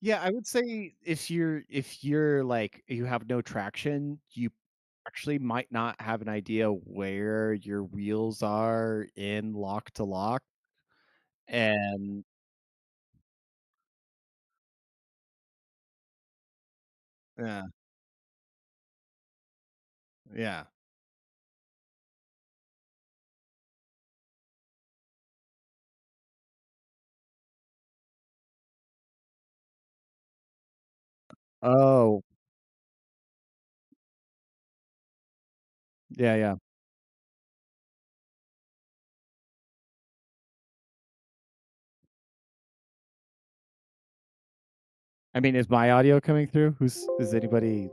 Yeah, I would say if you're like you have no traction, you actually might not have an idea where your wheels are in lock to lock. And yeah, yeah. Oh, yeah, yeah. I mean, is my audio coming through? Is anybody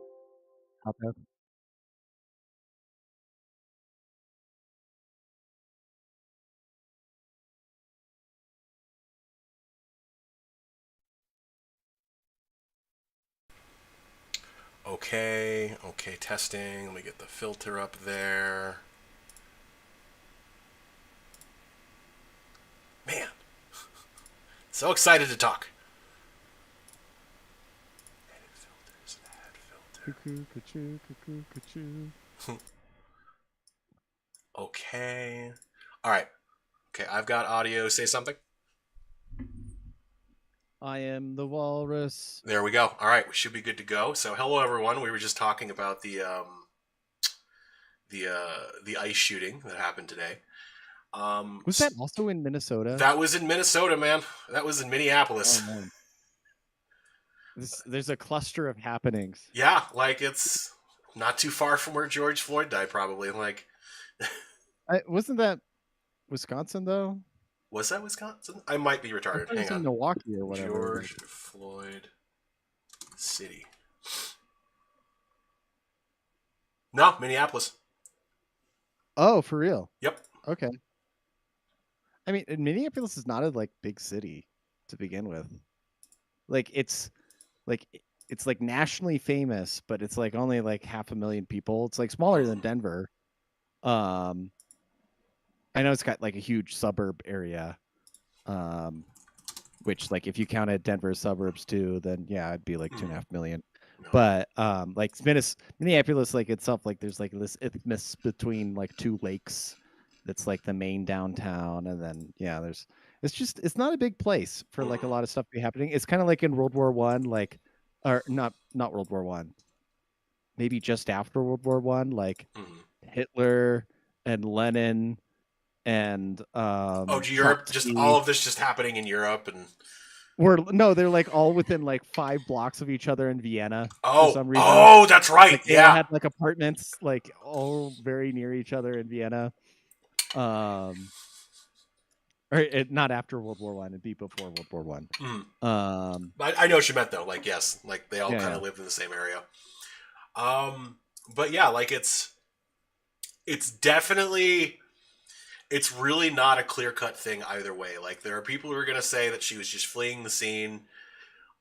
out there? Okay, okay, testing. Let me get the filter up there. Man, so excited to talk. Edit filters, add Cuckoo, cuckoo, cuckoo, cuckoo. filter. Okay. All right. Okay, I've got audio. Say something. I am the walrus. There we go. All right, we should be good to go. So, hello everyone. We were just talking about the ice shooting that happened today. Um, Was that also in Minnesota? that was in Minnesota, man. That was in Oh Minneapolis. man, there's a cluster of happenings. Yeah, like it's not too far from where George Floyd died, probably. Like, Wasn't that Wisconsin though? was that Wisconsin? I might be I retarded. thought it Hang was in on. Milwaukee or whatever. Like, George Floyd City. No, Minneapolis. oh, for real? Yep. Okay. I mean, Minneapolis is not a like big city to begin with. Like like it's like nationally famous, but it's like only like half a million people. It's like smaller than Mm, Denver. Um, I know it's got like a huge suburb area. Um, which like if you counted Denver suburbs too, then yeah, it'd be like two and a mm, half million. no. But like Minneapolis, like itself, like there's like this isthmus between like two lakes. That's like the main downtown, and then yeah, there's it's not a big place for like a Mm, lot of stuff to be happening. It's kind of like in World War I, like or not World War I, maybe just after World War I, like mm. Hitler and Lenin and Oh, to Europe? Just all Trotsky of this just happening in Europe and were no, they're like all within like 5 blocks of each other in Vienna for oh, some reason. oh, that's right. Like they all Yeah. had like apartments like all very near each other in Vienna. Um, not after World War I, it'd be before World War Mm. I. I know what you meant though. Like yes, like they all Yeah, kind yeah. of lived in the same area. But yeah, like it's definitely it's really not a clear cut thing either way. Like there are people who are going to say that she was just fleeing the scene.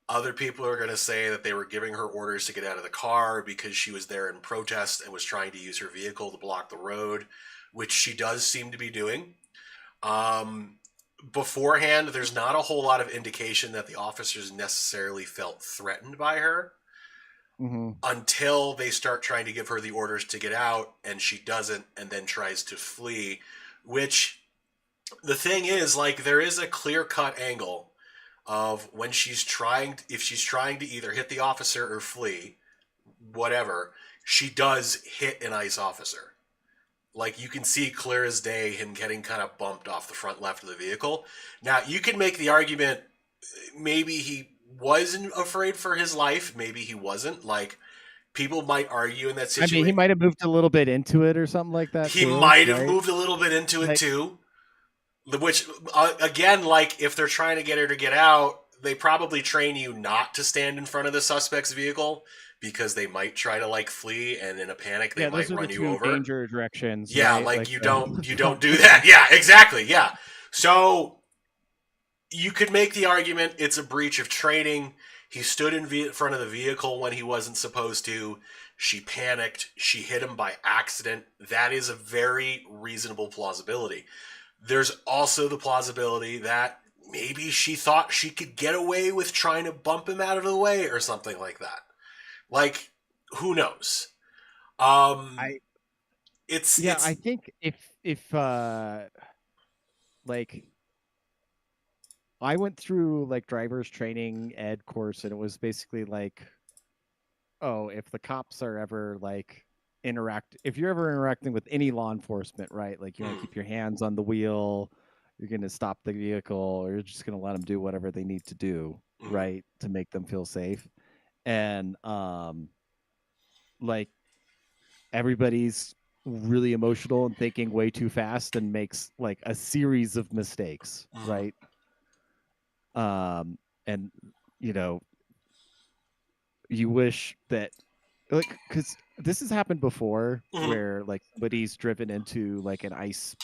Other people are going to say that they were giving her orders to get out of the car because she was there in protest and was trying to use her vehicle to block the road, which she does seem to be doing. Um, Beforehand, there's not a whole lot of indication that the officers necessarily felt threatened by her Hmm. until they start trying to give her the orders to get out, and she doesn't, and then tries to flee. Which the thing is, like, there is a clear cut angle of when she's trying, if she's trying to either hit the officer or flee, whatever, she does hit an ICE officer. Like you can see clear as day him getting kind of bumped off the front left of the vehicle. Now you can make the argument maybe he wasn't afraid for his life, maybe he wasn't. Like people might argue in that I mean, he situation might have moved a little bit into it or something like that he too, might have right? moved a little bit into it Like, too. Which again, like if they're trying to get her to get out, they probably train you not to stand in front of the suspect's vehicle because they might try to like flee and in a panic they yeah, might those are the run you two over. danger directions, Yeah, right? like Like you the don't front do and that. Yeah, exactly. Yeah. So you could make the argument it's a breach of training. He stood in front of the vehicle when he wasn't supposed to. She panicked. She hit him by accident. That is a very reasonable plausibility. There's also the plausibility that maybe she thought she could get away with trying to bump him out of the way or something like that. Like, who knows? Um, I yeah, I it's think if like I went through like driver's training ed course, and it was basically like, oh, if the cops are ever like if you're ever interacting with any law enforcement, right? Like you're gonna mm, keep your hands on the wheel, you're gonna stop the vehicle, or you're just gonna let them do whatever they need to do, mm, right, to make them feel safe. And like everybody's really emotional and thinking way too fast and makes like a series of mistakes, mm, right? And you know, you wish that, like, because this has happened before mm. where like somebody's driven into like an ice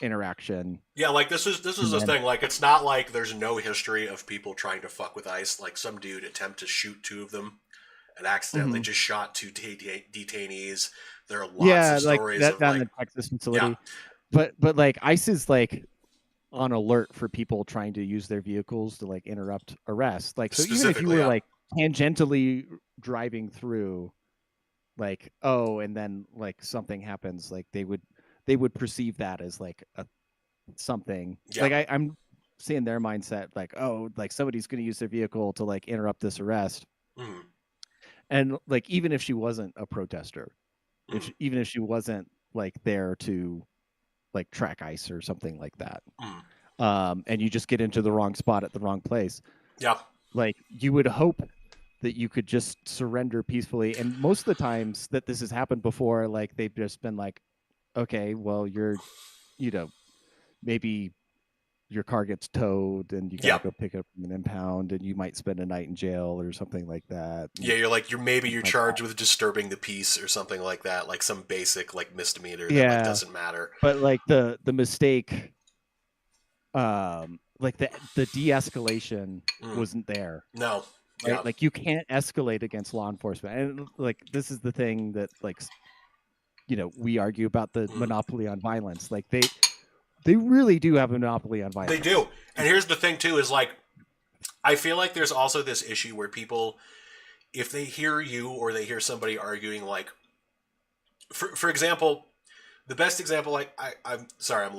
interaction, Yeah, like this is and the then thing. Like, it's not like there's no history of people trying to fuck with ICE. Like, some dude attempt to shoot two of them and accidentally mhm. just shot two detainees. There are lots of Yeah, like stories that of down like, in the Texas yeah, facility. But like ice is like on alert for people trying to use their vehicles to like interrupt arrest. Like, so even if you specifically, were yeah, like tangentially driving through, like, oh, and then like something happens, like they would perceive that as like a something. yeah, Like I'm seeing their mindset, like, oh, like somebody's going to use their vehicle to like interrupt this arrest, mm, and like even if she wasn't a protester, mm, even if she wasn't like there to like track ice or something like that, mm, and you just get into the wrong spot at the wrong place, yeah. like you would hope that you could just surrender peacefully. And most of the times that this has happened before, like they've just been like, okay, well, you know, maybe your car gets towed and you got to Yeah. go pick it up from an impound, and you might spend a night in jail or something like that. Yeah, And you're like, you're like that. charged with disturbing the peace or something like that, like some basic like misdemeanor that like Yeah. doesn't matter. But like the mistake, like the de-escalation Mm, wasn't there, no. right? Yeah. Like you can't escalate against law enforcement. And like this is the thing that like we argue about the Mm, monopoly on violence. Like they really do have a monopoly on they violence. do. And here's the thing too is like, I feel like there's also this issue where people, if they hear you or they hear somebody arguing, like, for example, the best example, like, I'm sorry, I'm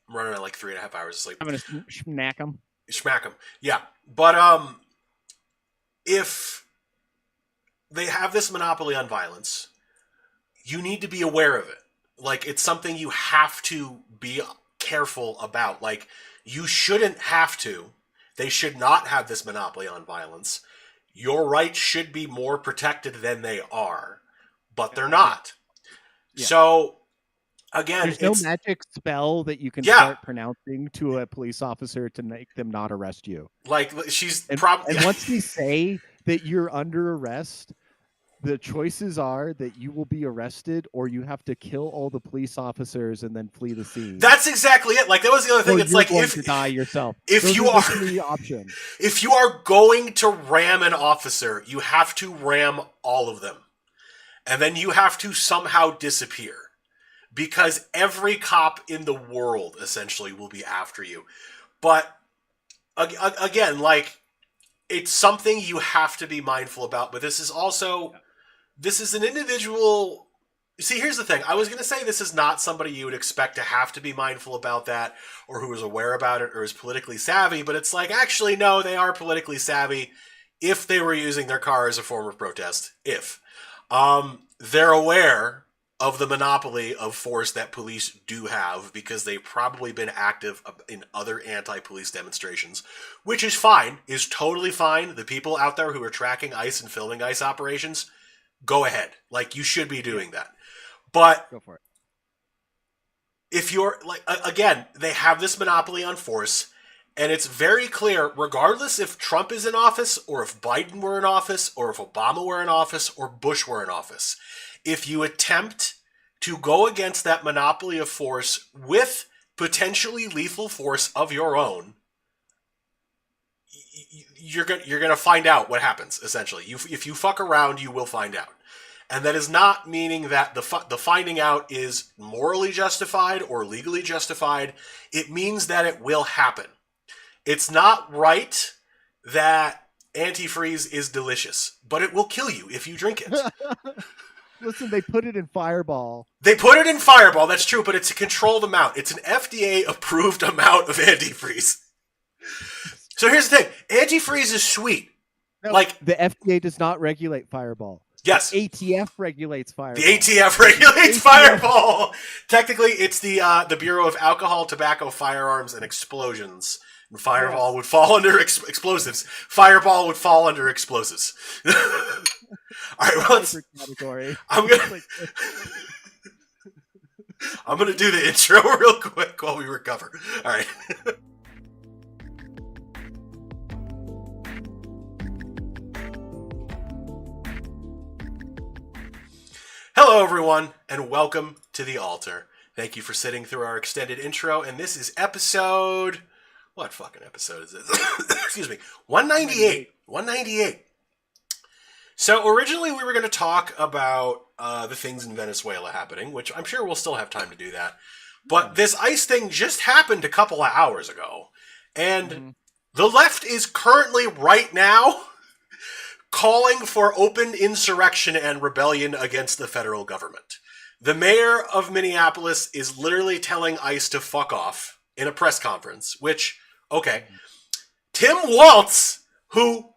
running on like 3.5 hours of sleep. I'm gonna smack them. Smack them. Yeah. But if they have this monopoly on violence, you need to be aware of it. Like, it's something you have to be careful about. Like, you shouldn't have to. They should not have this monopoly on violence. Your rights should be more protected than they are, but they're Yeah, not. yeah. So, again, There's no it's, magic spell that you can yeah, start pronouncing to a police officer to make them not arrest you. like, she's And probably, and once they say that you're under arrest, the choices are that you will be arrested, or you have to kill all the police officers and then flee the scene, that's exactly it. Like, that was the other thing. or It's you're like, going to die yourself. if Those you are the are three options. if you are going to ram an officer, you have to ram all of them. And then you have to somehow disappear. Because every cop in the world essentially will be after you. But again, like, it's something you have to be mindful about. But this is also, this is an individual. See, here's the thing. I was going to say this is not somebody you would expect to have to be mindful about that, or who is aware about it, or is politically savvy. But it's like, actually, no, they are politically savvy if they were using their car as a form of protest. If they're aware of the monopoly of force that police do have, because they've probably been active in other anti-police demonstrations, which is fine, is totally fine. The people out there who are tracking ICE and filming ICE operations, go ahead. Like, you should be Yeah, doing that. But go for it. if you're like, again, they have this monopoly on force, and it's very clear, regardless if Trump is in office, or if Biden were in office, or if Obama were in office, or Bush were in office, if you attempt to go against that monopoly of force with potentially lethal force of your own, you're gonna find out what happens. Essentially, if you fuck around, you will find out. And that is not meaning that the finding out is morally justified or legally justified. It means that it will happen. It's not right that antifreeze is delicious, but it will kill you if you drink it. Listen, they put it in Fireball. They put it in Fireball, that's true, but it's a controlled amount. It's an FDA-approved amount of antifreeze. So here's the thing. Antifreeze is sweet. No, like the FDA does not regulate Fireball. Yes. The ATF regulates Fireball. The ATF regulates Fireball. Technically, it's the Bureau of Alcohol, Tobacco, Firearms, and Explosions. And Fireball would fall under explosives. Fireball would fall under explosives. All right, well, I'm gonna do the intro real quick while we recover. All right. Hello, everyone, and welcome to the altar. Thank you for sitting through our extended intro, and this is episode... What fucking episode is this? Excuse me. 198. 198. So originally we were going to talk about the things in Venezuela happening, which I'm sure we'll still have time to do that. But this ICE thing just happened a couple of hours ago. And the left is currently right now calling for open insurrection and rebellion against the federal government. The mayor of Minneapolis is literally telling ICE to fuck off in a press conference, which... Okay. Tim Walz, who,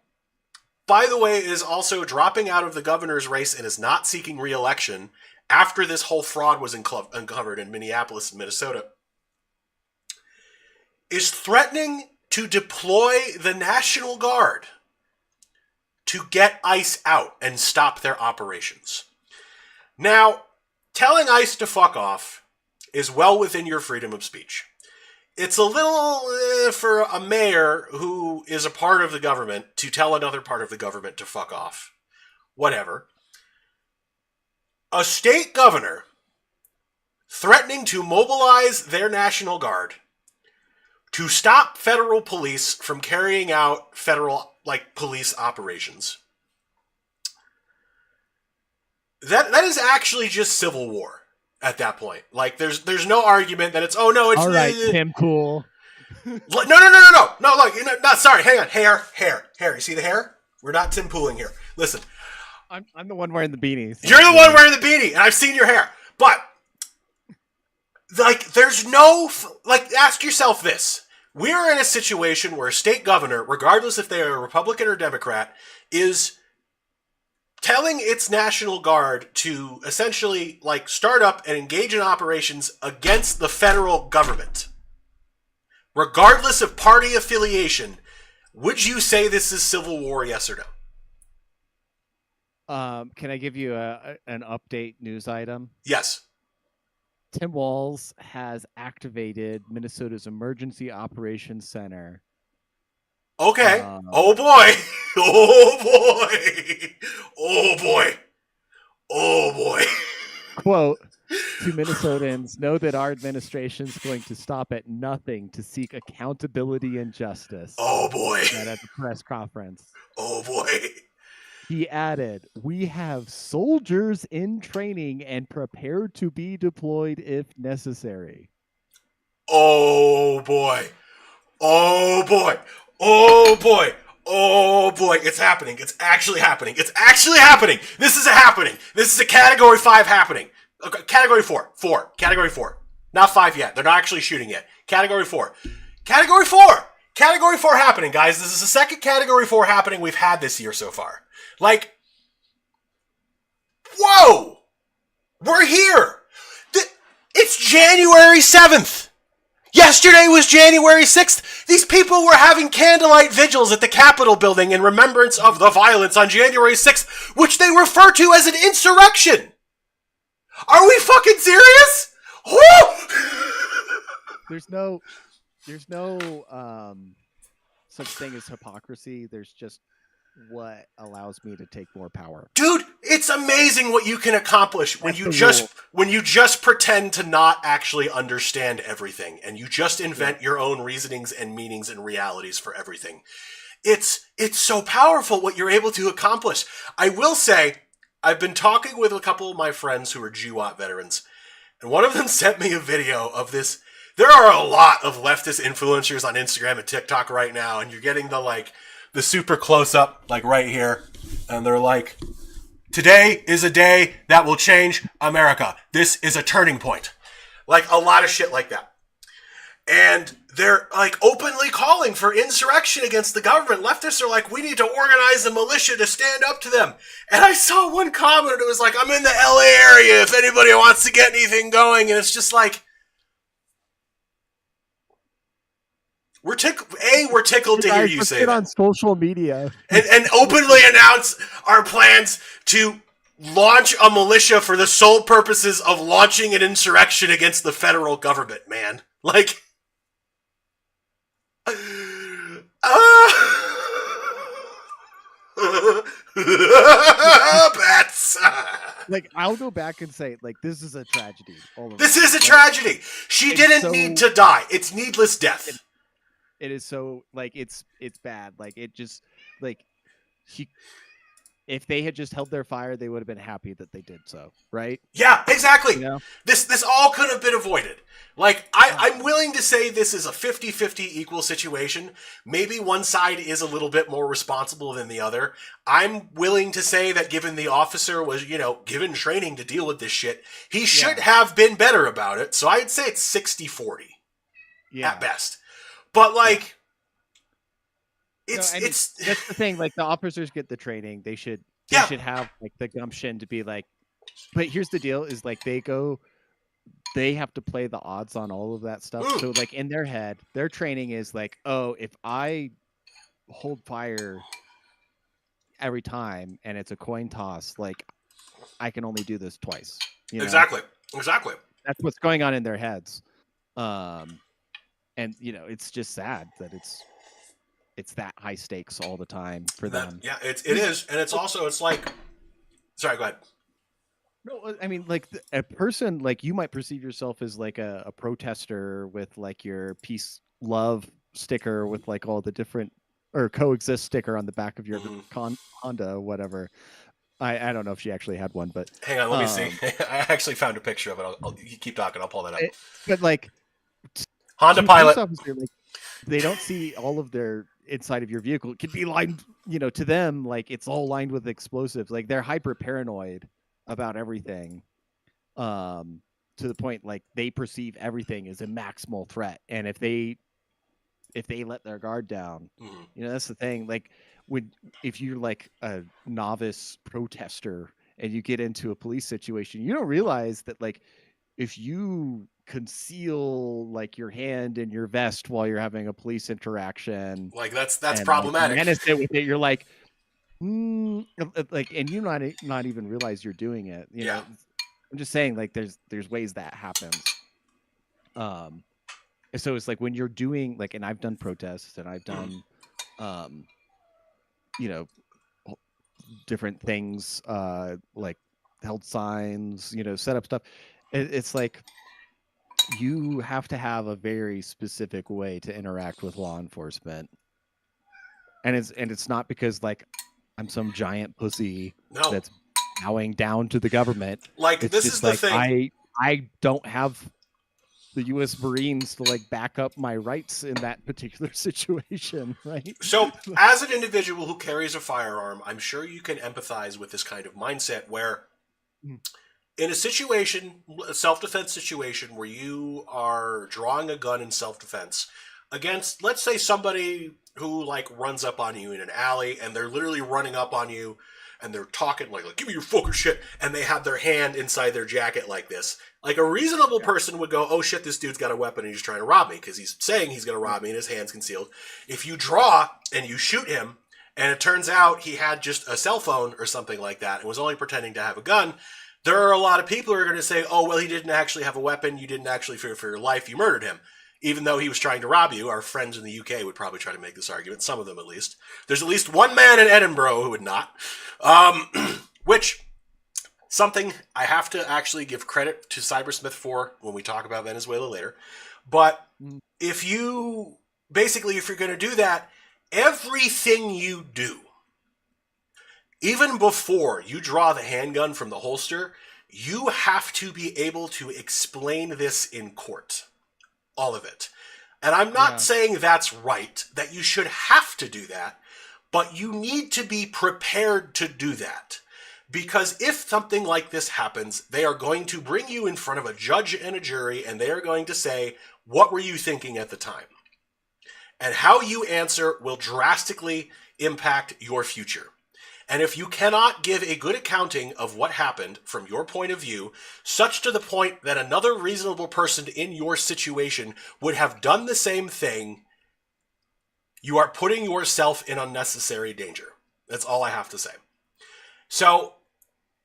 by the way, is also dropping out of the governor's race and is not seeking re-election after this whole fraud was uncovered in Minneapolis and Minnesota, is threatening to deploy the National Guard to get ICE out and stop their operations. Now, telling ICE to fuck off is well within your freedom of speech. It's a little for a mayor who is a part of the government to tell another part of the government to fuck off. Whatever. A state governor threatening to mobilize their National Guard to stop federal police from carrying out federal, police operations. That is actually just civil war. At that point, there's no argument that it's all right, Tim Cool. No. Look, not sorry. Hang on, hair. You see the hair? We're not Tim Pooling here. Listen, I'm the one wearing the beanies. You're the one wearing the beanie, and I've seen your hair. But there's no ask yourself this: we're in a situation where a state governor, regardless if they are a Republican or Democrat, is telling its National Guard to essentially start up and engage in operations against the federal government. Regardless of party affiliation, would you say this is civil war, yes or no? Can I give you an update news item? Yes. Tim Walz has activated Minnesota's Emergency Operations Center. Okay. Oh boy. Oh boy. Oh boy. Oh boy. Quote, to Minnesotans, know that our administration is going to stop at nothing to seek accountability and justice. Oh boy. At the press conference. Oh boy. He added, we have soldiers in training and prepared to be deployed if necessary. Oh boy. Oh boy. Oh boy. Oh boy. It's happening. It's actually happening. It's actually happening. This is a happening. This is a category 5 happening. Okay, category 4. Category 4. Not 5 yet. They're not actually shooting yet. Category 4. Category 4. Category 4 happening, guys. This is the second category 4 happening we've had this year so far. Whoa! We're here. It's January 7th. Yesterday was January 6th. These people were having candlelight vigils at the Capitol building in remembrance of the violence on January 6th, which they refer to as an insurrection. Are we fucking serious? There's no such thing as hypocrisy. There's just what allows me to take more power. Dude, it's amazing what you can accomplish when you just pretend to not actually understand everything and you just invent your own reasonings and meanings and realities for everything. It's so powerful what you're able to accomplish. I will say, I've been talking with a couple of my friends who are GWAT veterans, and one of them sent me a video of this There are a lot of leftist influencers on Instagram and TikTok right now, and you're getting the super close up, like right here, and they're like, today is a day that will change America. This is a turning point. Like a lot of shit like that. And they're like openly calling for insurrection against the government. Leftists are like, we need to organize a militia to stand up to them. And I saw one comment, it was like, I'm in the LA area if anybody wants to get anything going. And it's just like, we're tickled to hear you say that that. on social media. And openly announce our plans to launch a militia for the sole purposes of launching an insurrection against the federal government, man. Like, bats. Like, I'll go back and say, like, this is a tragedy. This is a tragedy. She didn't need to die. It's needless death. It is so, like, it's bad. Like, it just, like, if they had just held their fire, they would have been happy that they did so, right? Yeah, exactly. You know? This all could have been avoided. Like, I'm willing to say this is a 50-50 equal situation. Maybe one side is a little bit more responsible than the other. I'm willing to say that given the officer was, given training to deal with this shit, he should have been better about it. So I'd say it's 60-40 at best. But, like, it's that's the thing. Like, the officers get the training. They should have, like, the gumption to be like, but here's the deal is, like, they have to play the odds on all of that stuff. So, like, in their head, their training is like, oh, if I hold fire every time and it's a coin toss, like, I can only do this twice. Exactly. That's what's going on in their heads. And, it's just sad that it's that high stakes all the time for them. Yeah, it is. And it's also, it's like, sorry, go ahead. No, I mean, like, a person, like, you might perceive yourself as, like, a protester with, like, your peace love sticker with, like, all the different, or coexist sticker on the back of your Honda, whatever. I don't know if she actually had one, but hang on, let me see. I actually found a picture of it. I'll keep talking. I'll pull that up. But, like, Honda Pilot. Officer, like, they don't see all of their inside of your vehicle. It could be lined, to them, like, it's all lined with explosives. Like, they're hyper paranoid about everything, to the point, like, they perceive everything as a maximal threat. And if they let their guard down, that's the thing. Like, if you're like a novice protester and you get into a police situation, you don't realize that, like, if you conceal, like, your hand in your vest while you're having a police interaction, like, that's problematic. And with it, you're like, like, and you not even realize you're doing it. I'm just saying, like, there's ways that happens. So it's like when you're doing, like, and I've done protests and I've done, different things, like held signs, set up stuff. It's like you have to have a very specific way to interact with law enforcement, and it's not because, like, I'm some giant pussy that's bowing down to the government. Like, this is the thing. I don't have the U.S. Marines to, like, back up my rights in that particular situation, right? So, as an individual who carries a firearm, I'm sure you can empathize with this kind of mindset where, in a situation, a self-defense situation, where you are drawing a gun in self-defense against, let's say, somebody who, like, runs up on you in an alley, and they're literally running up on you, and they're talking like, give me your fucking shit, and they have their hand inside their jacket like this. Like, a reasonable person would go, oh shit, this dude's got a weapon and he's trying to rob me, because he's saying he's going to rob me and his hand's concealed. If you draw and you shoot him, and it turns out he had just a cell phone or something like that and was only pretending to have a gun, there are a lot of people who are going to say, oh, well, he didn't actually have a weapon, you didn't actually fear for your life, you murdered him. Even though he was trying to rob you. Our friends in the UK would probably try to make this argument, some of them at least. There's at least one man in Edinburgh who would not. Which, something I have to actually give credit to Cybersmith for when we talk about Venezuela later. But if you're going to do that, everything you do, even before you draw the handgun from the holster, you have to be able to explain this in court. all of it. And I'm not Yeah. saying that's right, that you should have to do that, but you need to be prepared to do that. Because if something like this happens, they are going to bring you in front of a judge and a jury, and they are going to say, what were you thinking at the time? And how you answer will drastically impact your future. And if you cannot give a good accounting of what happened from your point of view, such to the point that another reasonable person in your situation would have done the same thing, you are putting yourself in unnecessary danger. That's all I have to say. So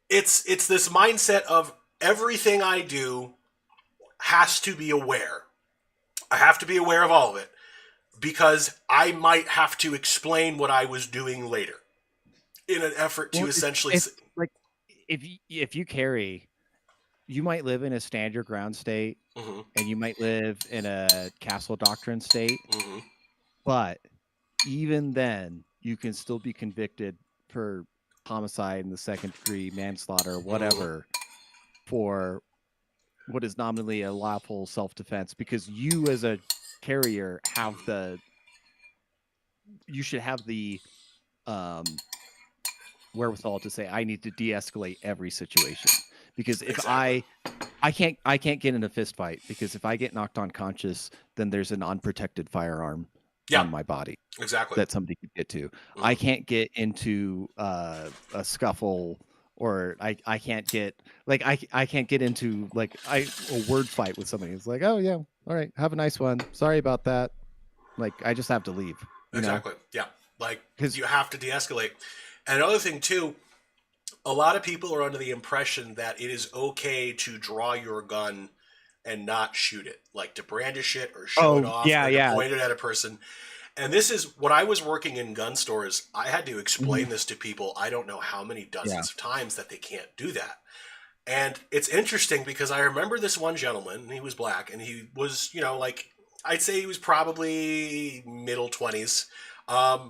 it's this mindset of everything I do has to be aware. I have to be aware of all of it because I might have to explain what I was doing later in an effort to Well, essentially. it's like if you carry, you might live in a stand your ground state, Mhm, and you might live in a castle doctrine state, mhm, but even then, you can still be convicted for homicide and the second degree manslaughter, mhm. whatever, for what is nominally a lawful self defense, because you as a carrier have the you should have the um wherewithal to say I need to de-escalate every situation, because if Exactly. I can't get in a fist fight, because if I get knocked unconscious, then there's an unprotected firearm Yeah, on my body exactly. that somebody could get to. I Mhm. can't get into a scuffle, or I can't get like I can't get into like a word fight with somebody. It's like, oh yeah, all right, have a nice one. Sorry about that. Like I just have to leave, Exactly. Yeah. Like because you have to de-escalate. And another thing too, a lot of people are under the impression that it is okay to draw your gun and not shoot it, like to brandish it or show it oh off yeah, or to yeah, point it at a person. And this is when I was working in gun stores, I had to mhm, explain this to people I don't know how many yeah, dozens of times that they can't do that. And it's interesting because I remember this one gentleman, and he was black, and he was, like, I'd say he was probably middle 20s.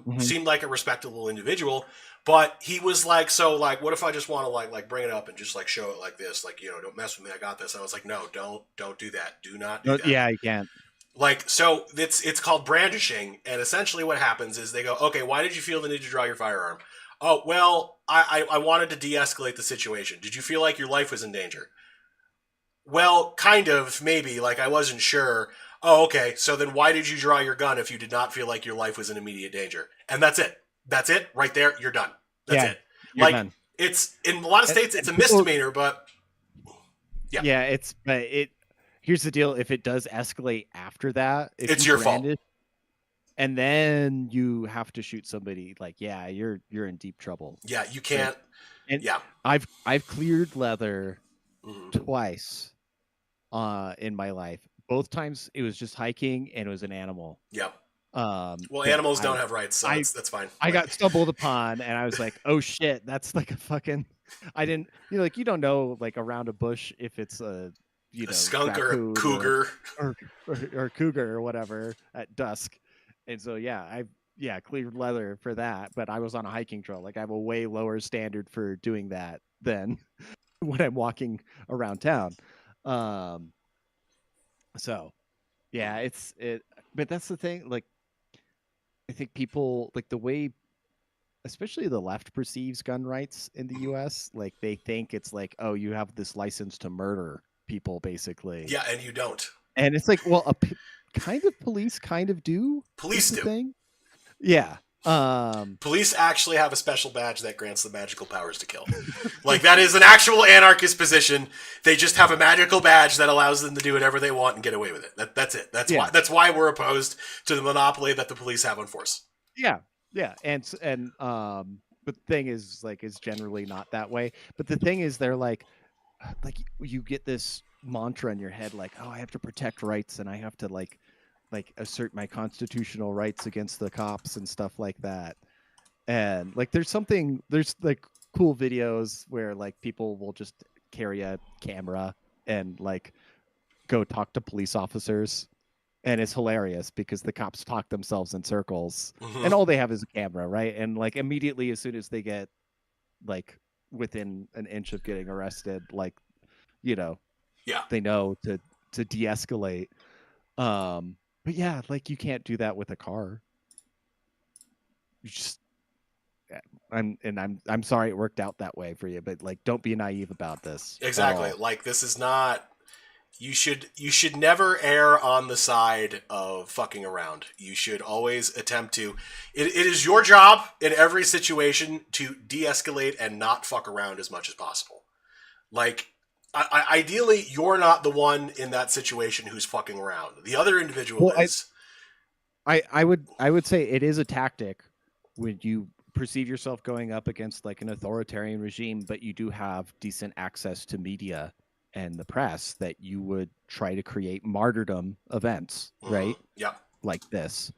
mhm. Seemed like a respectable individual, but he was like, so, like, what if I just want to, like bring it up and just, like, show it like this? Like, don't mess with me. I got this. And I was like, no, don't do that. Do not do No, that. yeah, you can't. Like, so it's called brandishing, and essentially what happens is they go, okay, why did you feel the need to draw your firearm? Oh, well, I wanted to de-escalate the situation. Did you feel like your life was in danger? Well, kind of, maybe. Like, I wasn't sure. Oh, okay. So then why did you draw your gun if you did not feel like your life was in immediate danger? And that's it. That's it. Right there. You're done. That's Yeah, it. you're Like, done. it's in a lot of states, it's And a people, misdemeanor, but yeah, yeah, but it here's the deal: if it does escalate after that, if it's you your fault. brandish and then you have to shoot somebody, like yeah, you're in deep trouble. Yeah, you Like, can't. and Yeah. I've cleared leather Hmm. twice in my life. Both times it was just hiking and it was an animal Yeah. Well, that animals don't have rights, so I that's fine. I Like got stumbled upon, and I was like, "Oh shit, that's like a fucking." I didn't, like you don't know like around a bush if it's a a skunk or a raccoon cougar. or, or cougar or whatever at dusk, and so yeah, cleared leather for that. But I was on a hiking trail. Like I have a way lower standard for doing that than when I'm walking around town. Um, so yeah, it's it. But that's the thing. Like I think people like the way especially the left perceives gun rights in the US, like they think it's like, oh, you have this license to murder people basically. Yeah, and you don't. And it's like, well, kind of police kind of do is Police the do. thing. Yeah. Police actually have a special badge that grants them magical powers to kill. Like that is an actual anarchist position. They just have a magical badge that allows them to do whatever they want and get away with it. That's it. That's why Yeah. we're opposed to the monopoly that the police have on force. Yeah. Yeah. But the thing is like is generally not that way. But the thing is they're like you get this mantra in your head like, oh, I have to protect rights and I have to like assert my constitutional rights against the cops and stuff like that. And like there's like cool videos where like people will just carry a camera and like go talk to police officers, and it's hilarious because the cops talk themselves in circles Hmm. and all they have is a camera, right? And like immediately as soon as they get like within an inch of getting arrested, like you know Yeah. they know to de-escalate. But yeah, like you can't do that with a car. You just I'm sorry it worked out that way for you, but like don't be naive about this at Exactly. all. Like this is not. You should never err on the side of fucking around. You should always attempt to. It is your job in every situation to de-escalate and not fuck around as much as possible. Like, ideally, you're not the one in that situation who's fucking around. The other individual Well, is. I would say it is a tactic when you perceive yourself going up against like an authoritarian regime, but you do have decent access to media and the press that you would try to create martyrdom events, Mhm. right? Yeah. Like this.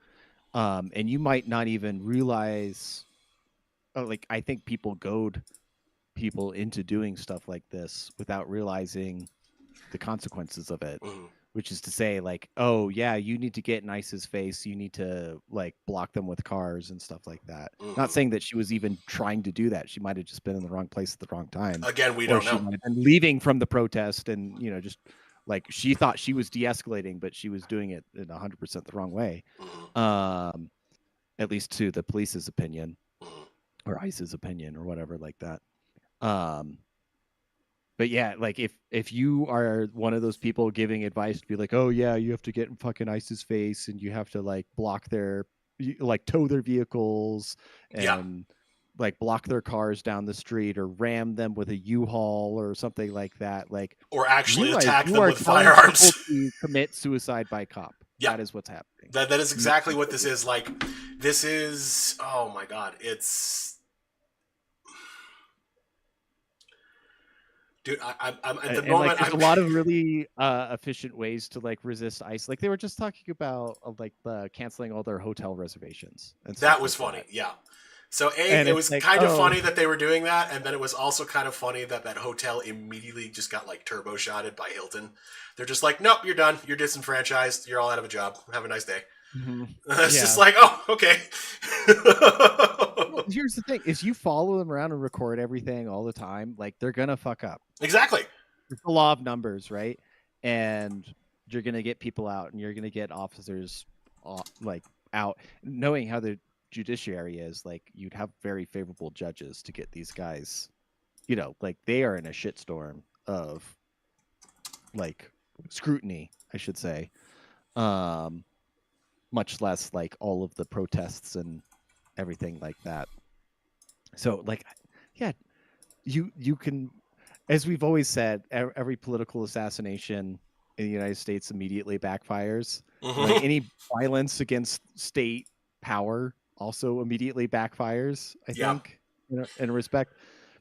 And you might not even realize like I think people goad people into doing stuff like this without realizing the consequences of it, Mhm. which is to say like, oh yeah, you need to get in ICE's face, you need to like block them with cars and stuff like that. Not Mhm. saying that she was even trying to do that. She might have just been in the wrong place at the wrong time, Again, we or don't she know. might have been leaving from the protest and just like she thought she was de-escalating, but she was doing it in 100% the wrong way. Mhm. um at least to the police's opinion Mhm. or ICE's opinion or whatever like that. um but yeah, like if you are one of those people giving advice to be like, oh yeah, you have to get in fucking ICE's face and you have to like block their like tow their vehicles Yeah. and like block their cars down the street or ram them with a U-Haul or something like that, like Or actually realize attack you them are with telling people firearms. to commit suicide by cop. Yeah. That is what's happening. That is Not exactly what this actually. is. Like, this is. Oh my god. It's. Dude, I'm at the And like moment. there's a lot of really efficient ways to like resist ice, like they were just talking about like the canceling all their hotel reservations and That stuff was like funny. that. Yeah. So And it it's was like, kind of oh funny that they were doing that, and then it was also kind of funny that that hotel immediately just got like turbo shotted by Hilton. They're just like, nope, you're done. You're disenfranchised. You're all out of a job. Have a nice day. mhm. It's just Yeah. like, oh, okay. Well, here's the thing is you follow them around and record everything all the time, like they're gonna fuck up. Exactly. It's the law of numbers, right? And you're gonna get people out and you're gonna get officers like out, knowing how the judiciary is, like you'd have very favorable judges to get these guys, like they are in a shitstorm of like scrutiny, I should say. Um, much less like all of the protests and everything like that. So like, yeah, you can, as we've always said, every political assassination in the United States immediately backfires. Like Hmm. any violence against state power also immediately backfires, I Yeah. think, in respect,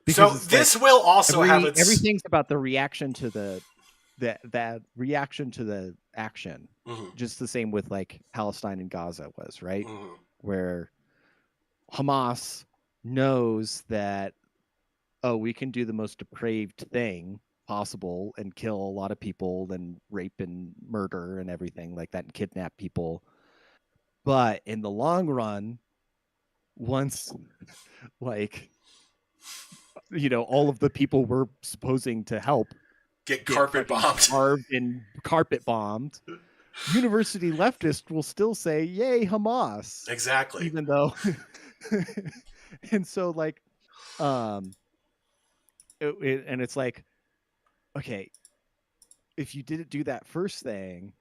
because So it's like this will also have its. everything's about the reaction to that reaction to the action. Mhm. Just the same with like Palestine and Gaza was, right? Mhm. Where Hamas knows that, oh, we can do the most depraved thing possible and kill a lot of people and rape and murder and everything like that and kidnap people. But in the long run, once like all of the people we're supposing to help Get get carpet fucking bombed. starved and carpet bombed, university leftists will still say, "Yay, Hamas," Exactly. even though. And so, like, um, and it's like, okay, if you didn't do that first thing,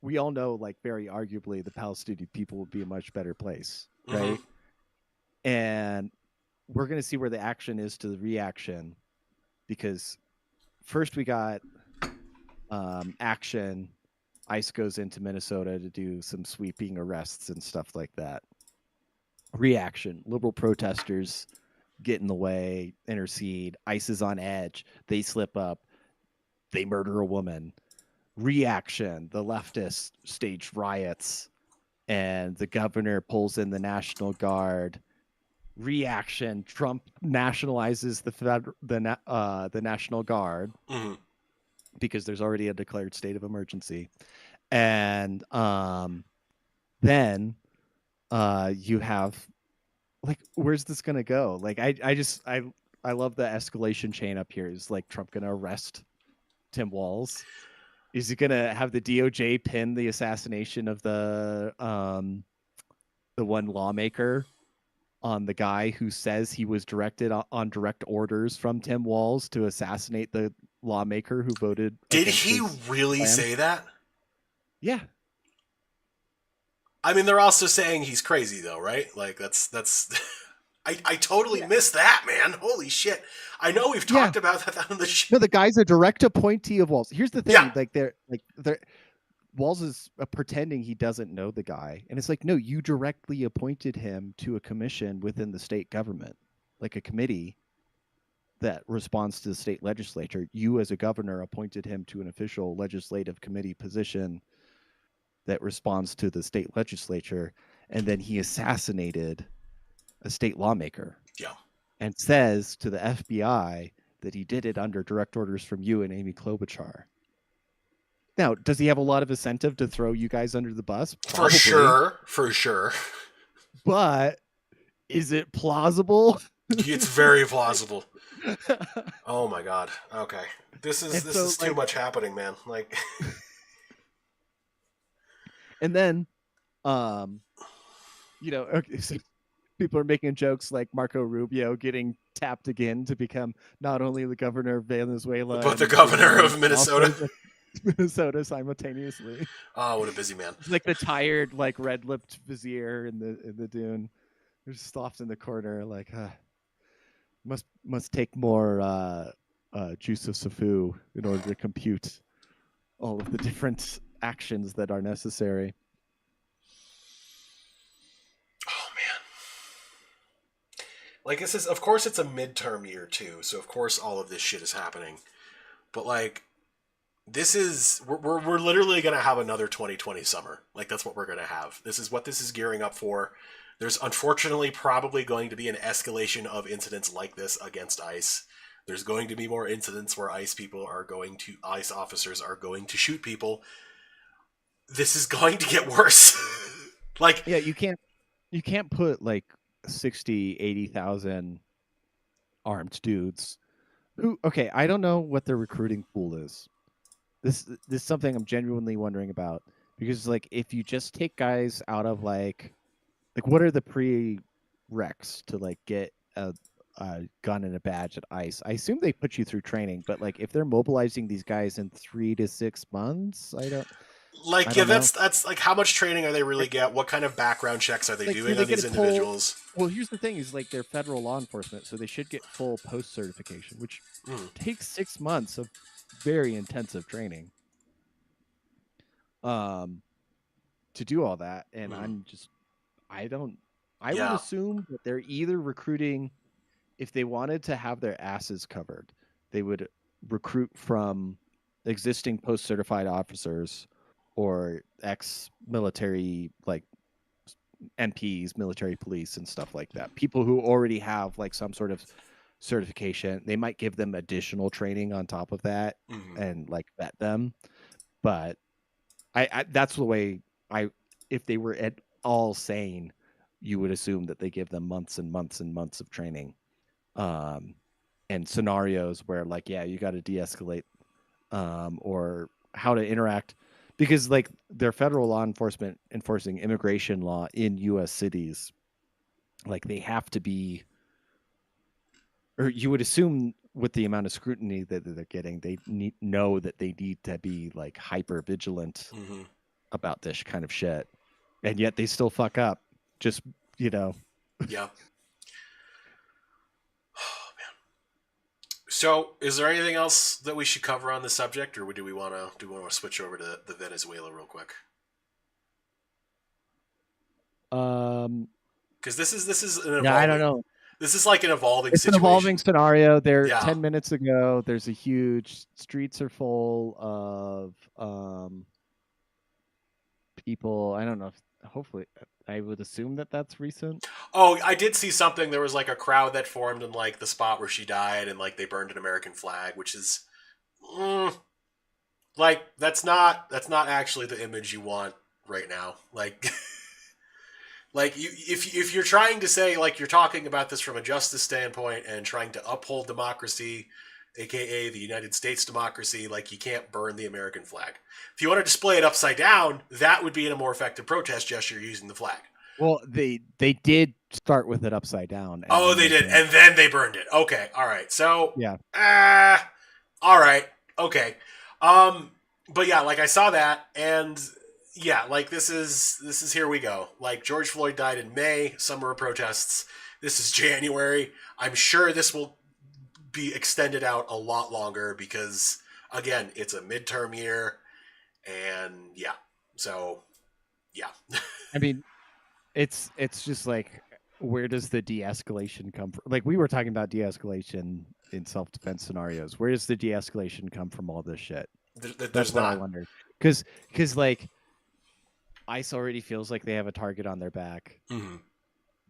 we all know, like, very arguably, the Palestinian people would be a much better place, Hmm. right? And we're gonna see where the action is to the reaction, because first we got action. ICE goes into Minnesota to do some sweeping arrests and stuff like that. Reaction: liberal protesters get in the way, intercede. ICE is on edge. They slip up. They murder a woman. Reaction: the leftists stage riots, and the governor pulls in the National Guard. Reaction: Trump nationalizes the National Guard Hmm. because there's already a declared state of emergency, and then you have, like, where's this gonna go? Like, I love the escalation chain up here. Is like Trump gonna arrest Tim Walz? Is he gonna have the DOJ pin the assassination of the one lawmaker on the guy who says he was directed on direct orders from Tim Walz to assassinate the lawmaker who voted Did against he his really plan? say that? Yeah. I mean, they're also saying he's crazy, though, right? Like, that's. I totally Yeah. missed that, man. Holy shit. I know we've Yeah. talked about that on the show. No, the guy's a direct appointee of Walz. Here's the Yeah. thing, they're Walz is pretending he doesn't know the guy, and it's like, no, you directly appointed him to a commission within the state government, like a committee that responds to the state legislature. You, as a governor, appointed him to an official legislative committee position that responds to the state legislature, and then he assassinated a state lawmaker Yeah. and says to the FBI that he did it under direct orders from you and Amy Klobuchar. Now, does he have a lot of incentive to throw you guys under the bus? For Probably. sure. For sure. But is it plausible? It's very plausible. Oh my god. Okay. This is too much happening, man. Like and then okay, so people are making jokes like Marco Rubio getting tapped again to become not only the governor of Venezuela but the governor of Minnesota. Minnesota simultaneously. Oh, what a busy man. It's like the tired, like red-lipped vizier in the dune. They're just off in the corner, like must take more juice of Safu in order to compute all of the different actions that are necessary. Oh man. Like this is, of course, it's a midterm year too, so of course all of this shit is happening. But like, this is we're literally gonna have another 2020 summer. Like that's what we're gonna have. This is what this is gearing up for. There's unfortunately probably going to be an escalation of incidents like this against ICE. There's going to be more incidents where ICE officers are going to shoot people. This is going to get worse. Like, yeah, you can't put like 60,000-80,000 armed dudes who, okay, I don't know what their recruiting pool is. This is something I'm genuinely wondering about, because like if you just take guys out of like what are the prereqs to like get a gun and a badge at ICE? I assume they put you through training, but like if they're mobilizing these guys in 3 to 6 months, I don't yeah, know. that's like, how much training are they really get? What kind of background checks are they Like, doing on these individuals? Well, here's the thing: is like they're federal law enforcement, so they should get full post certification, which takes 6 months of very intensive training. To do all that, and I would assume that they're either recruiting, if they wanted to have their asses covered, they would recruit from existing post-certified officers or ex-military, like MPs, military police, and stuff like that. People who already have like some sort of certification. They might give them additional training on top of that and like vet them. But I that's the way if they were at all sane, you would assume that they give them months and months and months of training, and scenarios where like, yeah, you got to de-escalate, or how to interact, because like they're federal law enforcement enforcing immigration law in U.S. cities. Like they have to be, or you would assume with the amount of scrutiny that they're getting, they know that they need to be like hyper vigilant about this kind of shit, and yet they still fuck up. Just Yeah. Oh man. So, is there anything else that we should cover on the subject, or do we want to switch over to the Venezuela real quick? Because this is an evolving, I don't know. This is like an evolving It's situation. an evolving scenario. 10 minutes ago, there's a huge, streets are full of people. I don't know if, hopefully, I would assume that that's recent. Oh, I did see something. There was like a crowd that formed in like the spot where she died, and like they burned an American flag, which is like that's not actually the image you want right now. Like like if you're trying to say, like, you're talking about this from a justice standpoint and trying to uphold democracy, aka the United States democracy. Like, you can't burn the American flag. If you want to display it upside down, that would be a more effective protest gesture using the flag. Well, they did start with it upside down, and Oh, then they they did, burned. and then they burned it. Okay, all right. So, Yeah, all right, okay. But yeah, like I saw that, and yeah, like this is here we go. Like, George Floyd died in May, summer of protests. This is January. I'm sure this will be extended out a lot longer because, again, it's a midterm year, and yeah. So yeah. I mean, it's just like, where does the de-escalation come from? Like, we were talking about de-escalation in self-defense scenarios. Where does the de-escalation come from all this shit? That's There's what I not. wonder. Because like, ICE already feels like they have a target on their back. Mm-hmm.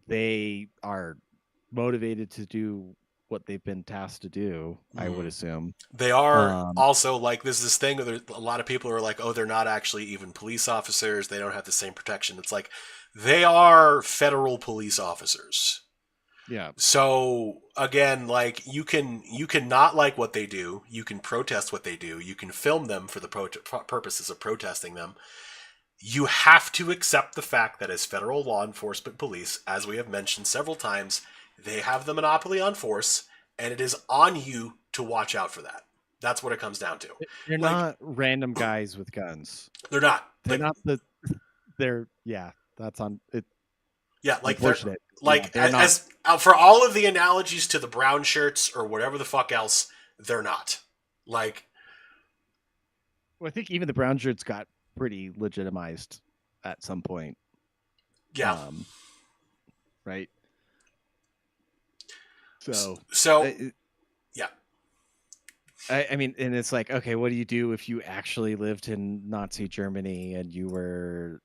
They are motivated to do what they've been tasked to do, I would Mm-hmm. assume. They are Um, also, like, there's this thing where a lot of people are like, oh, they're not actually even police officers. They don't have the same protection. It's like, they are federal police officers. yeah. So again, like, you can not like what they do. You can protest what they do. You can film them for the purposes of protesting them. You have to accept the fact that as federal law enforcement police, as we have mentioned several times, they have the monopoly on force, and it is on you to watch out for that. That's what it comes down to. They're Like, not random guys with guns. they're not. They're Like, not the. They're yeah. That's on it. yeah, like they're Unfortunate. Yeah, like they're not. as for all of the analogies to the brown shirts or whatever the fuck else, they're not. Like, Well, I think even the brown shirts got pretty legitimized at some point. yeah. Right. So, So I, yeah. I mean, and it's like, okay, what do you do if you actually lived in Nazi Germany and you were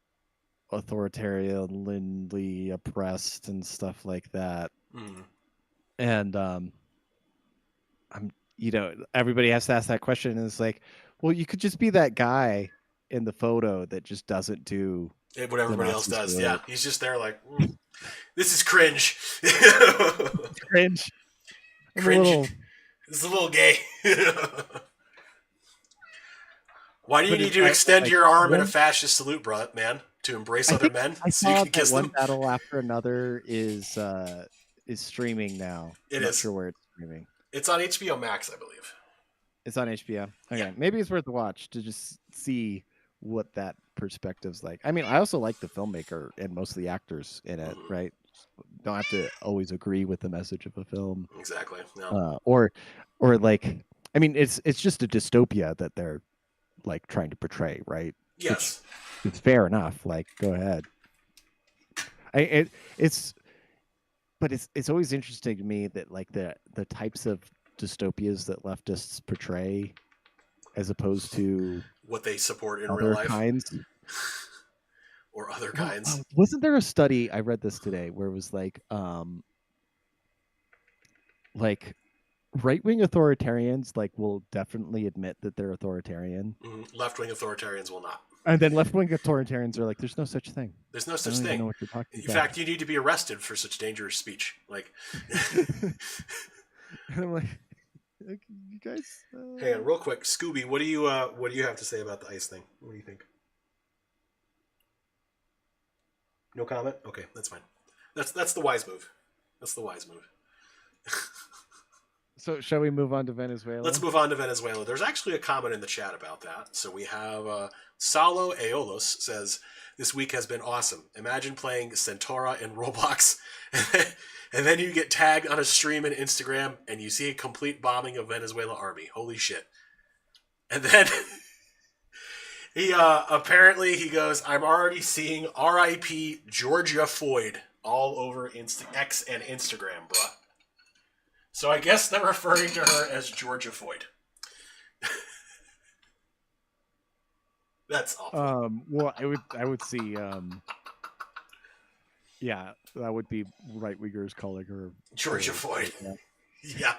authoritarianly oppressed and stuff like that? Mm. And I'm, everybody has to ask that question, and it's like, well, you could just be that guy in the photo that just doesn't do What the everybody else Nazis does. salute. Yeah, he's just there like, this is cringe. Cringe. I'm a Cringe. little, It's a little gay. Why do you but need to I extend like your arm in a one. fascist salute, bro, man? To embrace I other think men I so you saw can that kiss One them? Battle After Another is streaming now. It I'm not is. sure where it's streaming. It's on HBO Max, I believe. It's on HBO. Yeah. Okay, maybe it's worth a watch to just see what that perspective's like. I mean, I also like the filmmaker and most of the actors in it, Mhm. right? Don't have to always agree with the message of a film, Exactly. No. or like, I mean, it's just a dystopia that they're like trying to portray, right? Which Yes. is fair enough. Like, go ahead. It's but it's always interesting to me that like the types of dystopias that leftists portray as opposed to What they support in real other life kinds. or other Well, kinds. wasn't there a study, I read this today, where it was like right-wing authoritarians like will definitely admit that they're authoritarian, Left wing authoritarians will not. and then left-wing authoritarians are like, there's no such thing. There's no I such don't even thing. know what you're talking In about. fact, you need to be arrested for such dangerous speech. Like, And I'm like, you guys. hang on, real quick, Scooby. What do you have to say about the ice thing? What do you think? No comment. Okay, that's fine. That's the wise move. That's the wise move. So shall we move on to Venezuela? Let's move on to Venezuela. There's actually a comment in the chat about that. So we have Salo Aeolus says, this week has been awesome. Imagine playing Centaura in Roblox, and then you get tagged on a stream in Instagram, and you see a complete bombing of Venezuela army. Holy shit. And then he apparently he goes, I'm already seeing R.I.P. Georgia Floyd all over X and Instagram, bruh. So I guess they're referring to her as Georgia Floyd. That's awful. Well, I would see. Yeah, that would be right wingers calling her Georgia Floyd. Yeah. Yeah,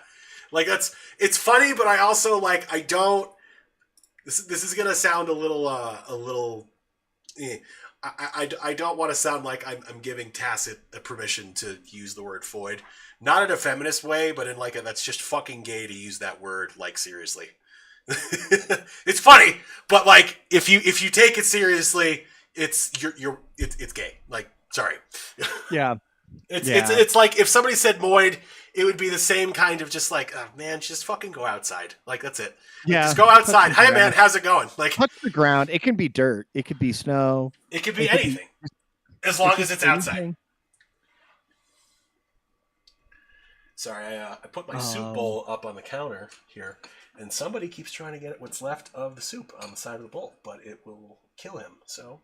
like it's funny, but I also like I don't. This is gonna sound a little. I don't want to sound like I'm giving tacit permission to use the word Foid. Not in a feminist way, but in like a that's just fucking gay to use that word like seriously. It's funny, but like if you take it seriously, it's gay. Like sorry. Yeah. Yeah. It's like if somebody said moid, it would be the same kind of just like, oh, man, just fucking go outside. Like that's it. Like Yeah. just go Touch outside. the Hey man, ground. how's it going? Like Touch the ground. It can be dirt. It could be snow. it could be It could be anything as it long could as be it's outside. anything. Sorry, I put my soup Um. bowl up on the counter here, and somebody keeps trying to get what's left of the soup on the side of the bowl, but it will kill him. So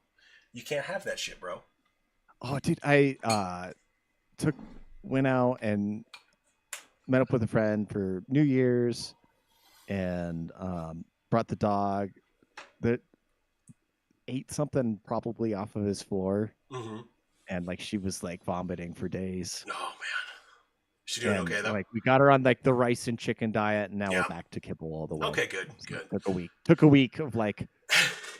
you can't have that shit, bro. Oh, dude, I took went out and met up with a friend for New Year's and brought the dog that ate something probably off of his floor, Mm-hmm. and like she was like vomiting for days. Oh man, she's doing And okay though. like we got her on like the rice and chicken diet, and now we're Yeah. back to kibble all the way. Okay, good, So good. took a week. Took a week of like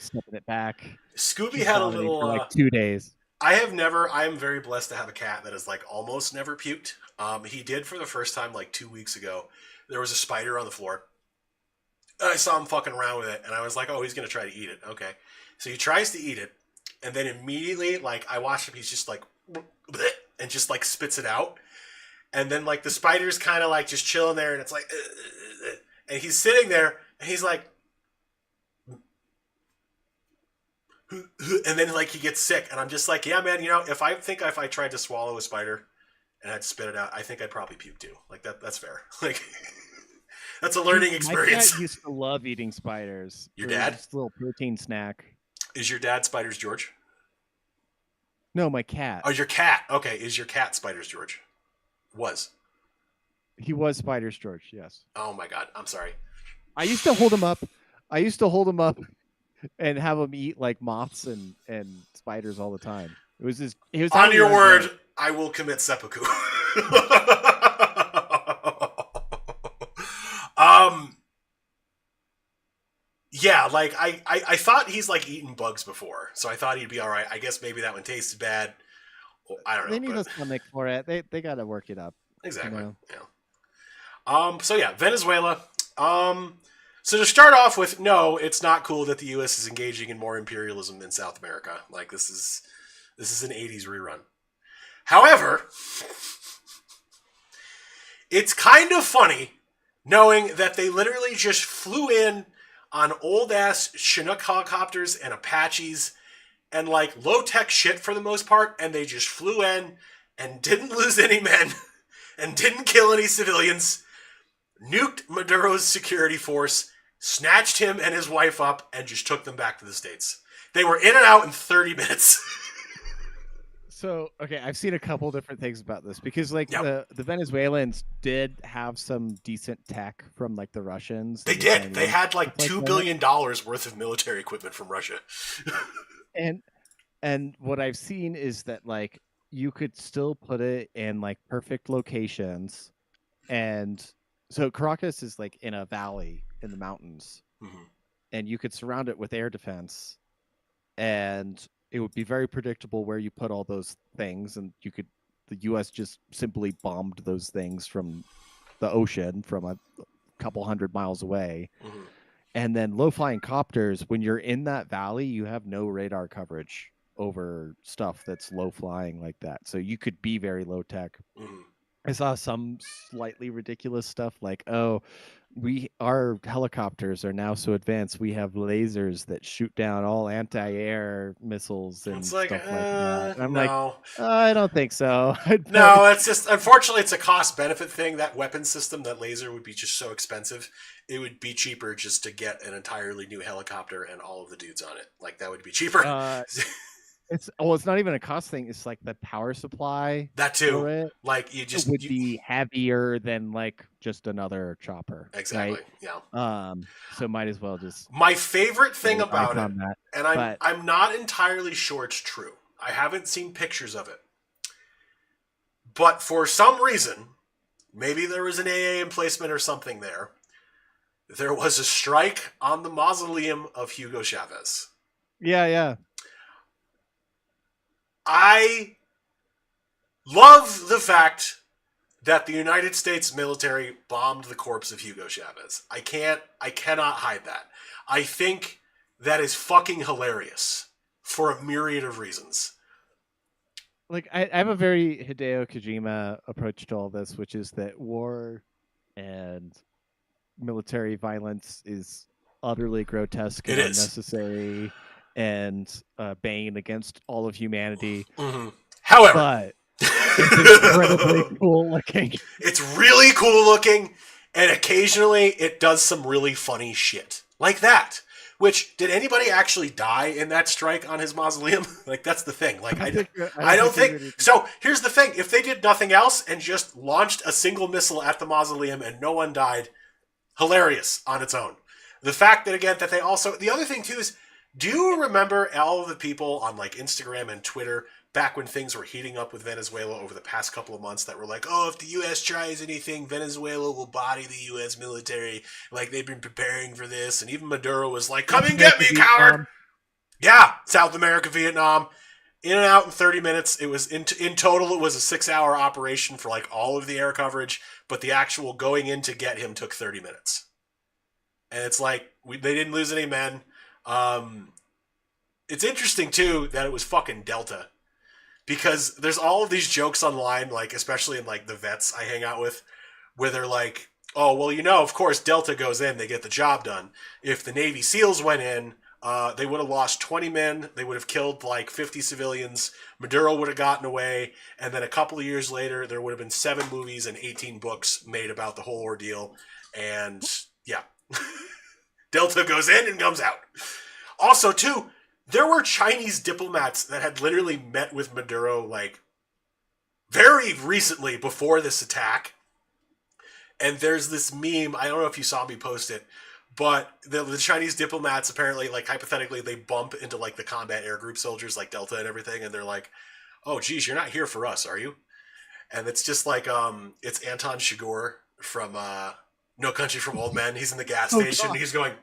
stepping it back. Scooby She's had a vomiting little. for like 2 days. I have never. I am very blessed to have a cat that has like almost never puked. He did for the first time like 2 weeks ago. There was a spider on the floor. I saw him fucking around with it, and I was like, "Oh, he's gonna try to eat it." Okay, so he tries to eat it, and then immediately, like, I watched him. He's just like, bleh, and just like spits it out, and then like the spider's kind of like just chilling there, and it's like, and he's sitting there, and he's like, and then like he gets sick, and I'm just like, yeah, man, you know, if I tried to swallow a spider and I'd spit it out, I think I'd probably puke too. Like that's fair. Like that's a learning Dude, my experience. cat used to love eating spiders. Your It was dad? just a little protein snack. Is your dad Spiders George? No, my cat. Oh, your cat. Okay, is your cat Spiders George? Was. He was Spiders George. Yes. Oh my god, I'm sorry. I used to hold him up. I used to hold him up and have him eat like moths and spiders all the time. It was his. It was On your word, I will commit seppuku. um. Yeah, like I thought he's like eaten bugs before, so I thought he'd be all right. I guess maybe that one tasted bad. Well, I don't know. They need But a stomach for it. They got to work it up. exactly. You know? Yeah. So yeah, Venezuela. So to start off with, no, it's not cool that the U.S. is engaging in more imperialism in South America. Like this is an '80s rerun. However, it's kind of funny knowing that they literally just flew in on old ass Chinook helicopters and Apaches and like low tech shit for the most part, and they just flew in and didn't lose any men and didn't kill any civilians, nuked Maduro's security force, snatched him and his wife up, and just took them back to the States. They were in and out in 30 minutes. So okay, I've seen a couple different things about this because like Yep. the Venezuelans did have some decent tech from like the Russians. They and the did. Chinese, They had like stuff $2 that. billion worth of military equipment from Russia. And what I've seen is that like you could still put it in like perfect locations, and so Caracas is like in a valley in the mountains, Mhm. and you could surround it with air defense, and it would be very predictable where you put all those things, and the U.S. just simply bombed those things from the ocean from a couple hundred miles away. Mhm. And then low flying copters, when you're in that valley, you have no radar coverage over stuff that's low flying like that. So you could be very low tech. Mhm. I saw some slightly ridiculous stuff like, oh, our helicopters are now so advanced we have lasers that shoot down all anti-air missiles and It's like, stuff like that. And I'm like, no. I don't think so. No, it's just, unfortunately, it's a cost benefit thing. That weapon system, that laser would be just so expensive. It would be cheaper just to get an entirely new helicopter and all of the dudes on it. Like, that would be cheaper. It's not even a cost thing. It's like the power supply That for too. it Like, you just. would be heavier than like just another chopper. Exactly. Right? Yeah. So might as well just My favorite thing rely about it, on that. and I'm not entirely sure it's true. I haven't seen pictures of it. But for some reason, maybe there was an AA emplacement or something there. There was a strike on the mausoleum of Hugo Chavez. Yeah. I love the fact that the United States military bombed the corpse of Hugo Chavez. I cannot hide that. I think that is fucking hilarious for a myriad of reasons. Like I have a very Hideo Kojima approach to all this, which is that war and military violence is utterly grotesque It and is. unnecessary and bane against all of humanity. Mm-hmm. However, But it's incredibly cool looking. it's really cool looking, and occasionally it does some really funny shit. Like that. Which, did anybody actually die in that strike on his mausoleum? Like, that's the thing. Like, I don't think. So, here's the thing. If they did nothing else and just launched a single missile at the mausoleum and no one died, hilarious on its own. The fact that, again, that they also. The other thing, too, is do you remember all of the people on, like, Instagram and Twitter back when things were heating up with Venezuela over the past couple of months that were like, oh, if the U.S. tries anything, Venezuela will body the U.S. military. Like, they've been preparing for this. And even Maduro was like, come and get me, coward! Yeah, South America, Vietnam. In and out in 30 minutes. It was in total, it was a 6-hour operation for, like, all of the air coverage. But the actual going in to get him took 30 minutes. And it's like, they didn't lose any men. It's interesting, too, that it was fucking Delta. Because there's all of these jokes online, like especially in like the vets I hang out with, where they're like, "Oh, well, you know, of course, Delta goes in, they get the job done. If the Navy SEALs went in, they would have lost 20 men, they would have killed like 50 civilians, Maduro would have gotten away, and then a couple of years later, there would have been 7 movies and 18 books made about the whole ordeal." And yeah, Delta goes in and comes out. Also, too. There were Chinese diplomats that had literally met with Maduro, like, very recently before this attack. And there's this meme, I don't know if you saw me post it, but the Chinese diplomats apparently, like, hypothetically, they bump into, like, the combat air group soldiers, like Delta and everything, and they're like, oh, geez, you're not here for us, are you? And it's just like, it's Anton Chigurh from No Country for Old Men. He's in the gas station, and he's going...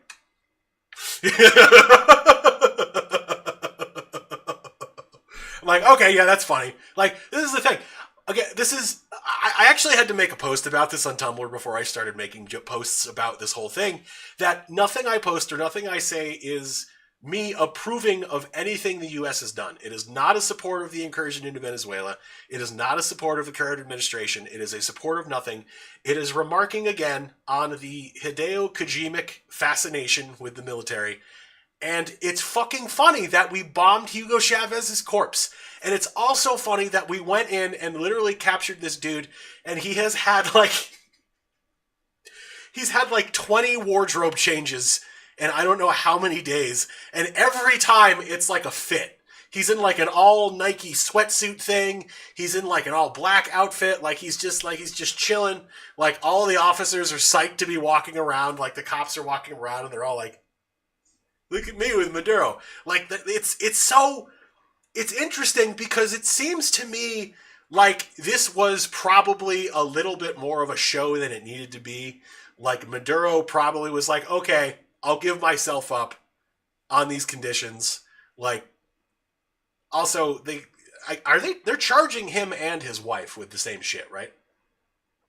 I'm like, okay, yeah, that's funny. Like, this is the thing. Okay, this is... I actually had to make a post about this on Tumblr before I started making posts about this whole thing, that nothing I post or nothing I say is me approving of anything the U.S. has done. It is not a support of the incursion into Venezuela. It is not a support of the current administration. It is a support of nothing. It is remarking again on the Hideo Kojimic fascination with the military. And it's fucking funny that we bombed Hugo Chavez's corpse. And it's also funny that we went in and literally captured this dude, and he has had like... He's had like 20 wardrobe changes in I don't know how many days. And every time it's like a fit. He's in like an all Nike sweatsuit thing. He's in like an all black outfit. Like he's just chilling. Like all the officers are psyched to be walking around. Like the cops are walking around and they're all like, look at me with Maduro. Like it's interesting because it seems to me like this was probably a little bit more of a show than it needed to be. Like Maduro probably was like, okay, I'll give myself up on these conditions. Like, also they're charging him and his wife with the same shit, right?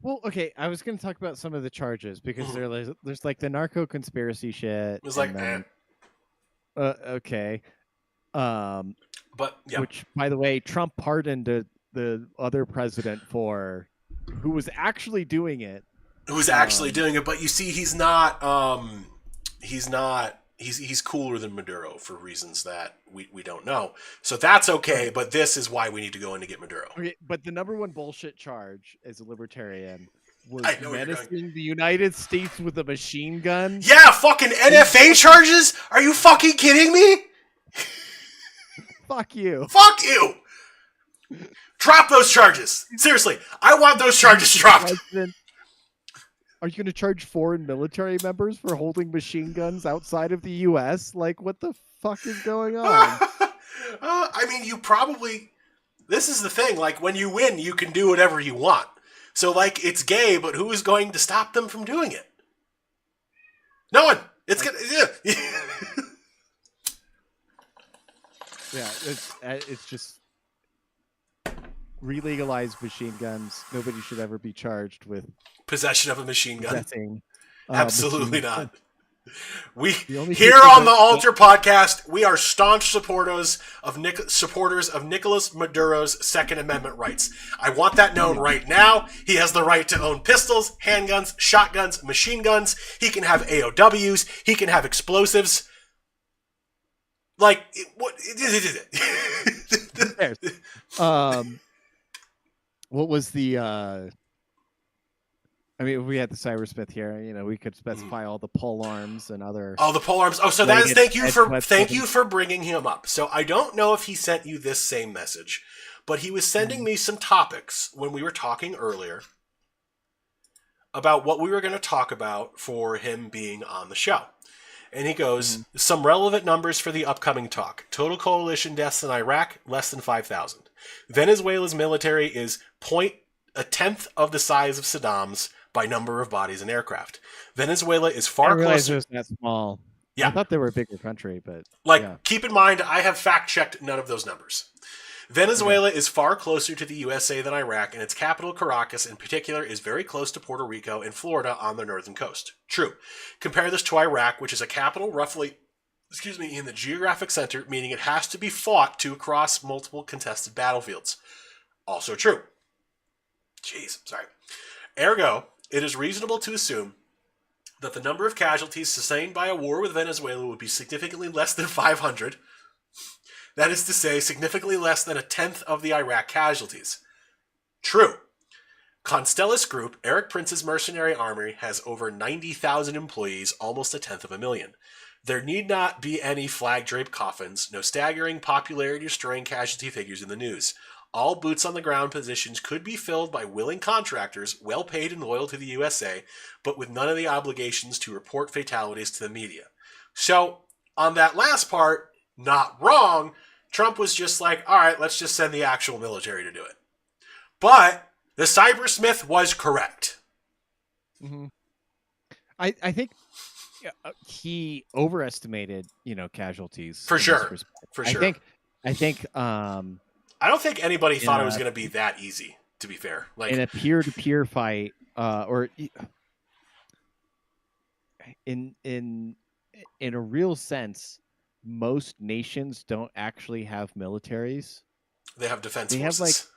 Well, okay, I was going to talk about some of the charges because there's like the narco conspiracy shit. It was like, then, okay. But yeah. Which, by the way, Trump pardoned the other president for who was actually doing it. Who's actually doing it? But you see, he's not. He's cooler than Maduro for reasons that we don't know. So that's okay. But this is why we need to go in to get Maduro. Okay, but the number one bullshit charge as a libertarian was menacing the United States with a machine gun. Yeah, fucking NFA charges? Are you fucking kidding me? Fuck you. Fuck you. Drop those charges. Seriously, I want those charges dropped. Are you going to charge foreign military members for holding machine guns outside of the U.S.? Like, what the fuck is going on? I mean, you probably... This is the thing. Like, when you win, you can do whatever you want. So, like, it's gay, but who is going to stop them from doing it? No one. It's gonna... Yeah, it's just... re-legalize machine guns. Nobody should ever be charged with Possession of a machine gun. possessing Absolutely machine not. guns. We The only here people on the that Altar podcast, we are staunch supporters of Nicolas Maduro's Second Amendment rights. I want that known right now. He has the right to own pistols, handguns, shotguns, machine guns. He can have AOWs. He can have explosives. Like what? What was the? I mean, if we had the cybersmith here, we could specify all the pole arms and other. Oh, the pole arms. Oh, so that is thank you for bringing him up. So I don't know if he sent you this same message, but he was sending me some topics when we were talking earlier about what we were going to talk about for him being on the show. And he goes, some relevant numbers for the upcoming talk. Total coalition deaths in Iraq, less than 5,000. Venezuela's military is a tenth of the size of Saddam's by number of bodies and aircraft. Venezuela is far closer. It was that small. Yeah. I thought they were a bigger country, but keep in mind, I have fact-checked none of those numbers. Venezuela is far closer to the USA than Iraq, and its capital, Caracas, in particular, is very close to Puerto Rico and Florida on the northern coast. True. Compare this to Iraq, which is a capital roughly, in the geographic center, meaning it has to be fought to cross multiple contested battlefields. Also true. Ergo, it is reasonable to assume that the number of casualties sustained by a war with Venezuela would be significantly less than 500. That is to say, significantly less than a tenth of the Iraq casualties. True. Constellus Group, Eric Prince's mercenary army, has over 90,000 employees, almost a tenth of a million. There need not be any flag-draped coffins, no staggering popularity-destroying casualty figures in the news. All boots-on-the-ground positions could be filled by willing contractors, well-paid and loyal to the USA, but with none of the obligations to report fatalities to the media. So, on that last part, not wrong, Trump was just like, all right, let's just send the actual military to do it. But the cybersmith was correct. Mm-hmm. I think he overestimated, casualties. For sure. I think I don't think anybody thought it was going to be that easy, to be fair. Like in a peer-to-peer fight, or in a real sense, most nations don't actually have militaries. They have defense forces.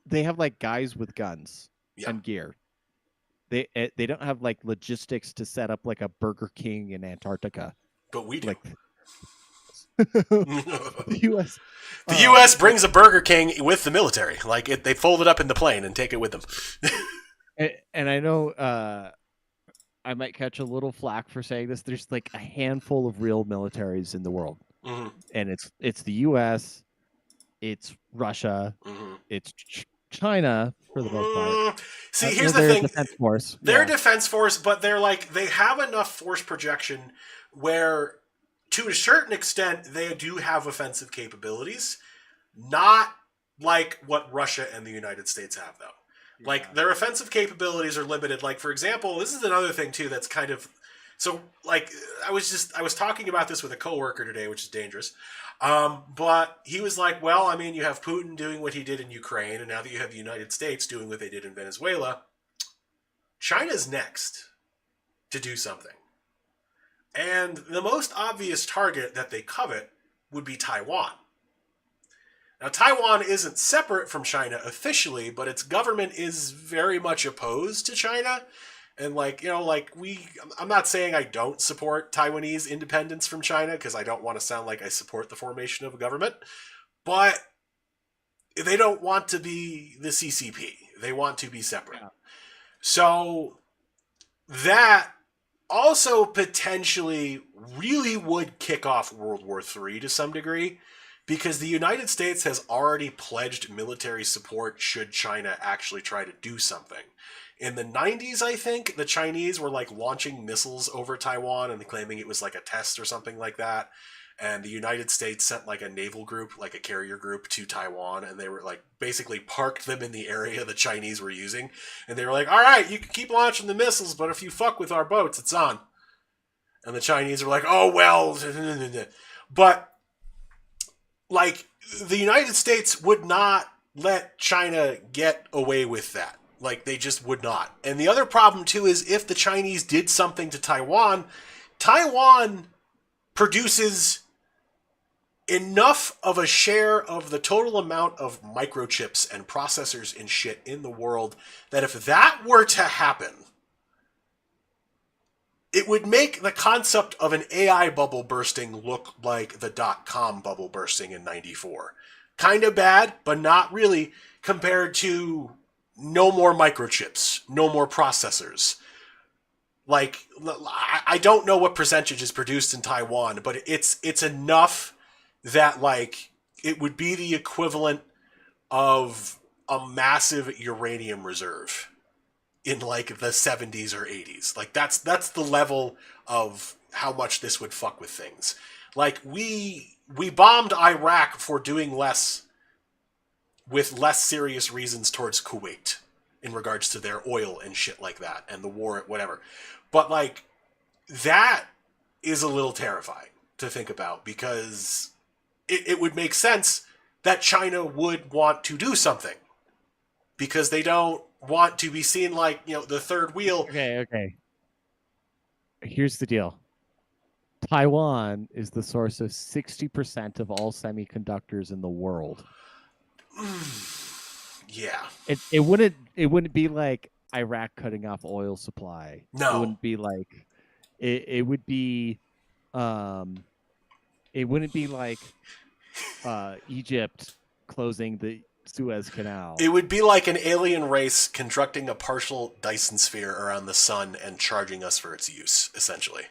They have guys with guns and gear. They don't have logistics to set up a Burger King in Antarctica. But we do. The U.S. The U.S. brings a Burger King with the military. They fold it up in the plane and take it with them. And I know I might catch a little flack for saying this. There's a handful of real militaries in the world, and it's the U.S., it's Russia, it's China for the most part. See, here's the thing: defense force. They're a defense force, but they have enough force projection where, to a certain extent, they do have offensive capabilities. Not like what Russia and the United States have, though. Yeah. Their offensive capabilities are limited. For example, this is another thing too that's kind of so. I was talking about this with a coworker today, which is dangerous. But he was like, well, I mean, you have Putin doing what he did in Ukraine, and now that you have the United States doing what they did in Venezuela, China's next to do something. And the most obvious target that they covet would be Taiwan. Now, Taiwan isn't separate from China officially, but its government is very much opposed to China. And I'm not saying I don't support Taiwanese independence from China, because I don't want to sound like I support the formation of a government, but they don't want to be the CCP. They want to be separate. Yeah. So that also potentially really would kick off World War III to some degree, because the United States has already pledged military support should China actually try to do something. In the 90s, I think, the Chinese were launching missiles over Taiwan and claiming it was a test or something like that. And the United States sent a naval group, a carrier group to Taiwan, and they were basically parked them in the area the Chinese were using. And they were like, all right, you can keep launching the missiles, but if you fuck with our boats, it's on. And the Chinese were like, oh, well. But the United States would not let China get away with that. Like, they just would not. And the other problem, too, is if the Chinese did something to Taiwan, Taiwan produces enough of a share of the total amount of microchips and processors and shit in the world that if that were to happen, it would make the concept of an AI bubble bursting look like the dot-com bubble bursting in 94. Kind of bad, but not really, compared to no more microchips, no more processors. Like, I don't know what percentage is produced in Taiwan, but it's enough that, like, it would be the equivalent of a massive uranium reserve in, like, the 70s or 80s. Like, that's the level of how much this would fuck with things. Like, we bombed Iraq for doing less with less serious reasons towards Kuwait in regards to their oil and shit like that and the war, whatever. But, like, that is a little terrifying to think about, because it would make sense that China would want to do something, because they don't want to be seen like, the third wheel. Okay. Here's the deal. Taiwan is the source of 60% of all semiconductors in the world. Yeah. It wouldn't be like Iraq cutting off oil supply. No. It wouldn't be like it would be it wouldn't be like Egypt closing the Suez Canal. It would be like an alien race constructing a partial Dyson sphere around the sun and charging us for its use, essentially.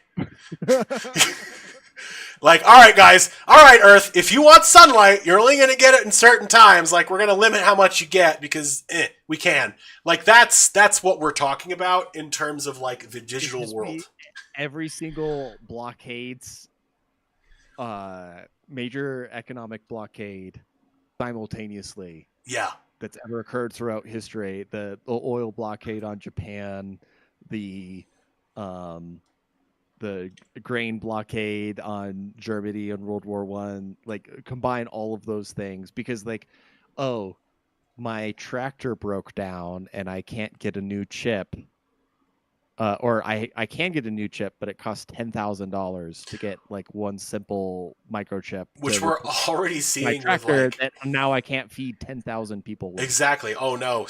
Like, all right, guys, all right, Earth, if you want sunlight, you're only going to get it in certain times. Like, we're going to limit how much you get because we can. Like, that's what we're talking about in terms of, like, the digital world. Every single blockade's major economic blockade simultaneously. Yeah. That's ever occurred throughout history. The oil blockade on Japan, the grain blockade on Germany in World War I, like, combine all of those things because, like, oh, my tractor broke down and I can't get a new chip. Or I can get a new chip, but it costs $10,000 to get, like, one simple microchip. Which we're already seeing my tractor with, like, that now I can't feed 10,000 people with. Exactly. Oh no.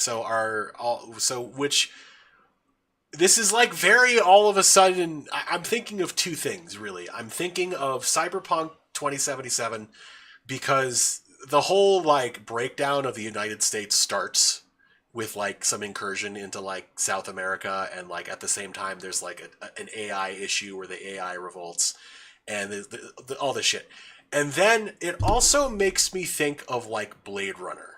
This is, like, very all of a sudden. I'm thinking of two things, really. I'm thinking of Cyberpunk 2077 because the whole, like, breakdown of the United States starts with, like, some incursion into, like, South America, and, like, at the same time there's, like, an AI issue where the AI revolts, and all this shit. And then it also makes me think of, like, Blade Runner.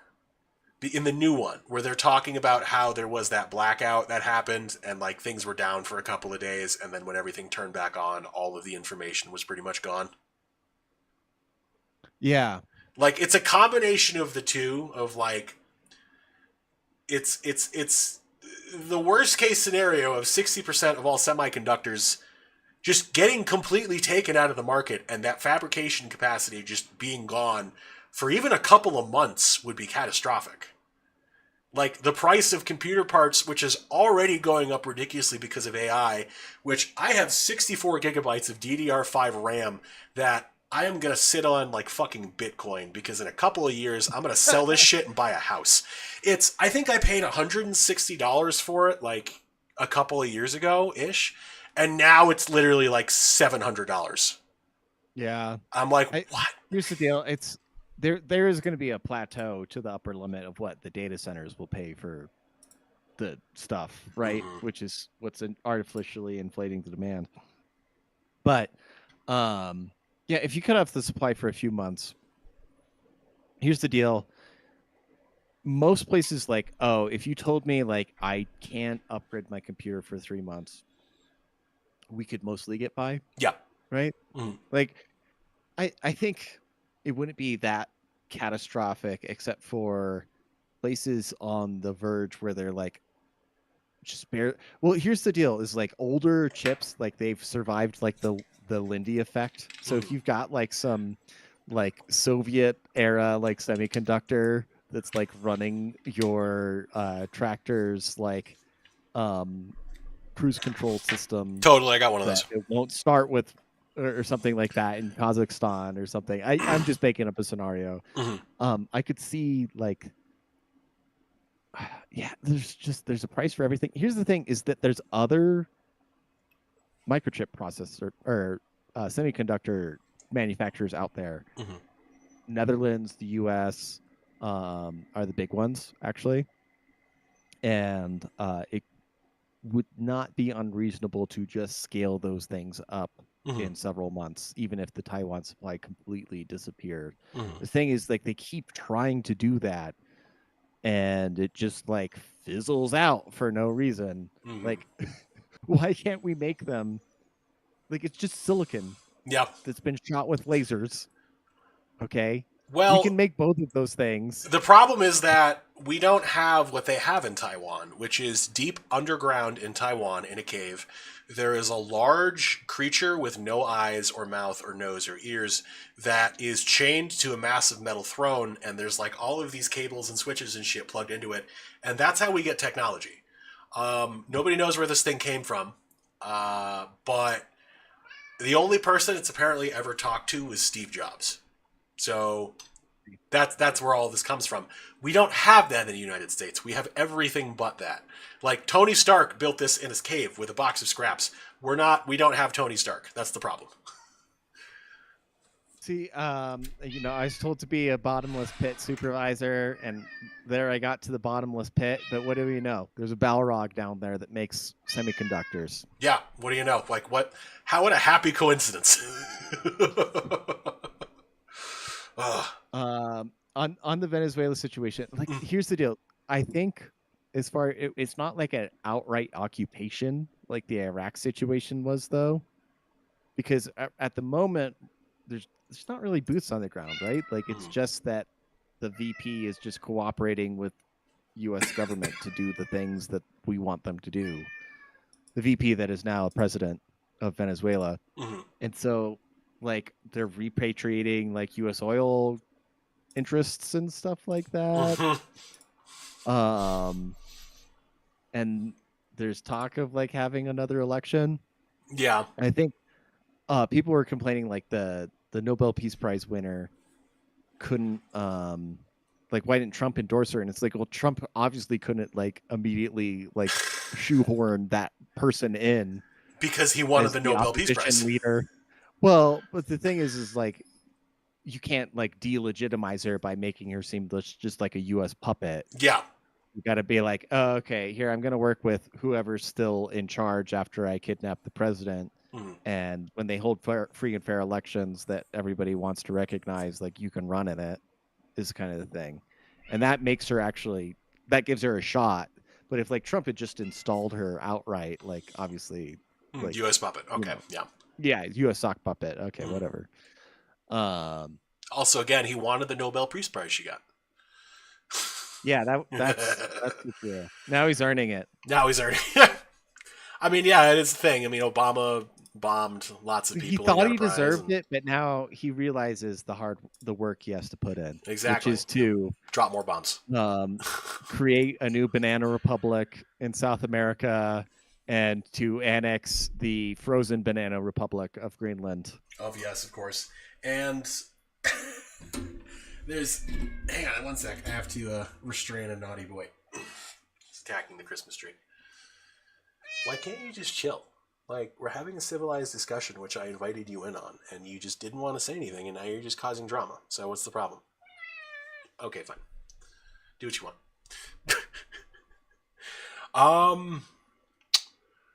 In the new one, where they're talking about how there was that blackout that happened and, like, things were down for a couple of days, and then when everything turned back on, all of the information was pretty much gone. Yeah. Like, it's a combination of the two of, like, it's the worst case scenario of 60% of all semiconductors just getting completely taken out of the market, and that fabrication capacity just being gone for even a couple of months would be catastrophic. Like, the price of computer parts, which is already going up ridiculously because of AI, which I have 64 gigabytes of DDR5 RAM that I am going to sit on like fucking Bitcoin, because in a couple of years, I'm going to sell this shit and buy a house. I think I paid $160 for it like a couple of years ago-ish, and now it's literally like $700. Yeah. I'm like, what? Here's the deal. There is going to be a plateau to the upper limit of what the data centers will pay for the stuff, right? Mm-hmm. Which is what's artificially inflating the demand. But yeah, if you cut off the supply for a few months, here's the deal. Most places, like, oh, if you told me, like, I can't upgrade my computer for 3 months, we could mostly get by. Yeah. Right? Mm-hmm. Like, I think it wouldn't be that catastrophic, except for places on the verge where they're like just bare. Well, here's the deal: is like older chips, like they've survived like the Lindy effect. So if you've got like some like Soviet era like semiconductor that's like running your tractor's like cruise control system Totally, I got one of that those. it won't start with or something like that in Kazakhstan or something. I'm just making up a scenario. I could see like yeah, there's a price for everything. Here's the thing is that there's other microchip processor or semiconductor manufacturers out there. Netherlands, the US are the big ones actually. And it would not be unreasonable to just scale those things up in several months, even if the Taiwan supply completely disappeared. The thing is, like, they keep trying to do that, and it just like fizzles out for no reason. Like, why can't we make them? Like, it's just silicon Yeah. that's been shot with lasers. Okay, we can Well, make both of those things. the problem is that we don't have what they have in Taiwan, which is deep underground in Taiwan in a cave. There is a large creature with no eyes or mouth or nose or ears that is chained to a massive metal throne, and there's like all of these cables and switches and shit plugged into it, and that's how we get technology. Nobody knows where this thing came from, but the only person it's apparently ever talked to was Steve Jobs. So that's where all this comes from. We don't have that in the United States. We have everything but that. Like Tony Stark built this in his cave with a box of scraps. We don't have Tony Stark. That's the problem. See, you know, I was told to be a bottomless pit supervisor, and there I got to the bottomless pit. But what do we know? There's a Balrog down there that makes semiconductors. Yeah, what do you know? Like what? What a happy coincidence. On the Venezuela situation, like here's the deal. I think it's not like an outright occupation like the Iraq situation was, though, because at the moment there's not really boots on the ground, right? Like it's just that the VP is just cooperating with U.S. government to do the things that we want them to do. The VP that is now president of Venezuela, and so like they're repatriating like U.S. oil interests and stuff like that. And there's talk of like having another election. Yeah. I think people were complaining like the Nobel Peace Prize winner couldn't like why didn't Trump endorse her? And it's like, well, Trump obviously couldn't like immediately like shoehorn that person in because he wanted as the Nobel Peace Prize leader. Well, but the thing is like you can't like delegitimize her by making her seem just like a U.S. puppet. Yeah. You got to be like, oh, okay, here I'm going to work with whoever's still in charge after I kidnap the president. And when they hold free and fair elections that everybody wants to recognize, like you can run in it, is kind of the thing. And that makes her that gives her a shot. But if like Trump had just installed her outright, like obviously, like, U.S. puppet. Okay, yeah, U.S. sock puppet. Okay, whatever. Also, again, he wanted the Nobel Peace Prize she got. Yeah, that's yeah. Now he's earning it. I mean, yeah, it is the thing. I mean, Obama bombed lots of people. He thought he deserved it, but now he realizes the work he has to put in. Exactly. Which is to drop more bombs. Create a new banana republic in South America and to annex the frozen banana republic of Greenland. Yes, of course. And hang on one sec. I have to restrain a naughty boy. He's attacking the Christmas tree. Why can't you just chill? Like, we're having a civilized discussion, which I invited you in on, and you just didn't want to say anything, and now you're just causing drama. So what's the problem? Okay, fine. Do what you want.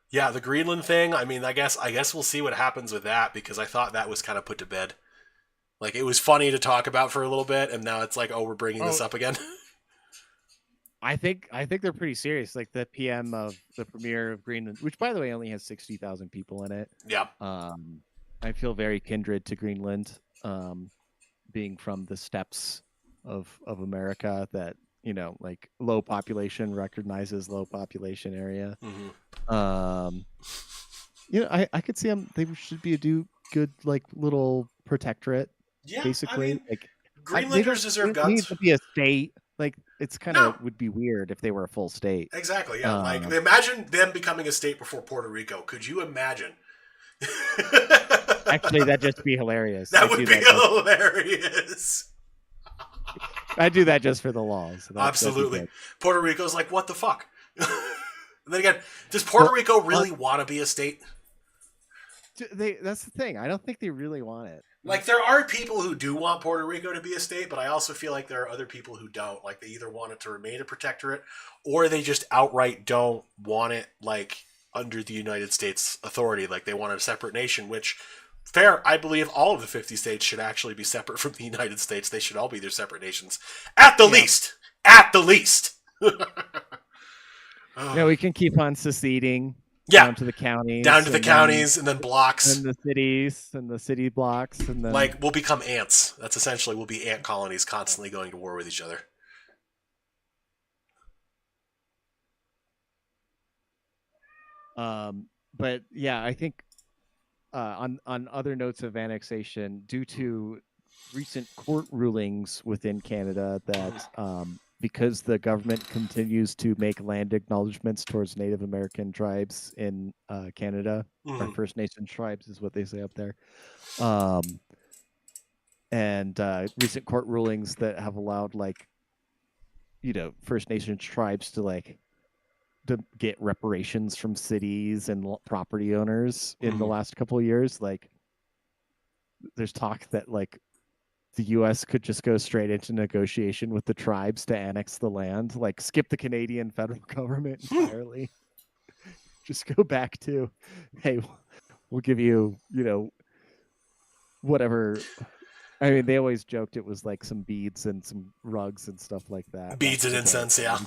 Yeah, the Greenland thing, I mean, I guess we'll see what happens with that, because I thought that was kind of put to bed. Like, it was funny to talk about for a little bit, and now it's like, oh, we're bringing this up again. I think they're pretty serious. Like the PM of the premier of Greenland, which by the way only has 60,000 people in it. Yeah. I feel very kindred to Greenland, being from the steppes of America. That like low population recognizes low population area. I could see them. They should be a good like little protectorate. Yeah, basically. I mean, like Greenlanders deserve guns. Need to be a state. like it's kind No, of would be weird if they were a full state. exactly. Yeah, like Um, imagine them becoming a state before Puerto Rico. Could you imagine? Actually, that'd just be hilarious. That would be hilarious. I do that just for the laws. So that'd be Absolutely. good. Puerto Rico's like, what the fuck? And then again, does Puerto Well, Rico really want to be a state? that's the thing. I don't think they really want it. Like, there are people who do want Puerto Rico to be a state, but I also feel like there are other people who don't. Like, they either want it to remain a protectorate, or they just outright don't want it, like, under the United States authority. Like, they want a separate nation, which, fair, I believe all of the 50 states should actually be separate from the United States. They should all be their separate nations. At the least! At the least! Yeah, we can keep on seceding Yeah, down to the counties, down to the counties and then blocks. and the cities, and the city blocks, and then Like, we'll become ants. That's essentially, we'll be ant colonies constantly going to war with each other. But yeah, I think on other notes of annexation, due to recent court rulings within Canada that because the government continues to make land acknowledgements towards Native American tribes in Canada, or First Nation tribes is what they say up there, and recent court rulings that have allowed, like, First Nation tribes to get reparations from cities and property owners in the last couple of years. Like, there's talk that, like, the U.S. could just go straight into negotiation with the tribes to annex the land, like skip the Canadian federal government entirely. Just go back to, hey, we'll give you, whatever. I mean, they always joked it was like some beads and some rugs and stuff like that. Beads and incense, yeah.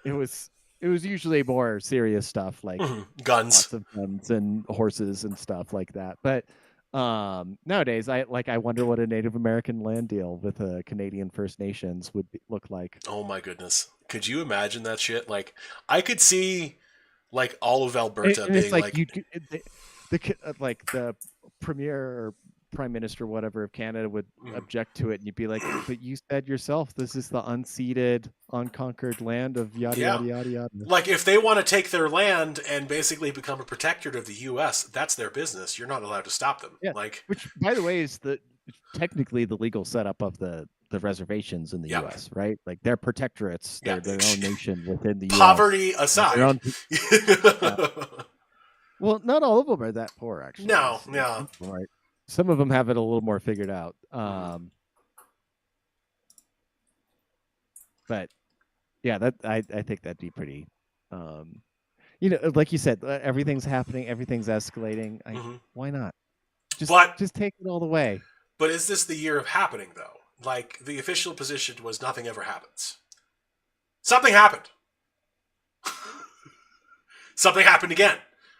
It was usually more serious stuff, like guns, lots of guns and horses and stuff like that. But nowadays, I wonder what a Native American land deal with a Canadian First Nations would look like. Oh my goodness, could you imagine that shit? Like, I could see, like, all of Alberta And being it's like like the premier or prime minister, whatever, of Canada would object to it, and you'd be like, but you said yourself this is the unceded, unconquered land of yada yada yada yada. Like, if they want to take their land and basically become a protectorate of the U.S., that's their business. You're not allowed to stop them. Yeah, like, which, by the way, is technically the legal setup of the reservations in the U.S., right? Like, they're protectorates, they're their own nation within the U.S. Poverty aside. Well, not all of them are that poor, actually. No, yeah. Right. Some of them have it a little more figured out. But yeah, that I think that'd be pretty. Like you said, everything's happening, everything's escalating. Why not? Just take it all the way. But is this the year of happening, though? Like, the official position was nothing ever happens. Something happened. Something happened again.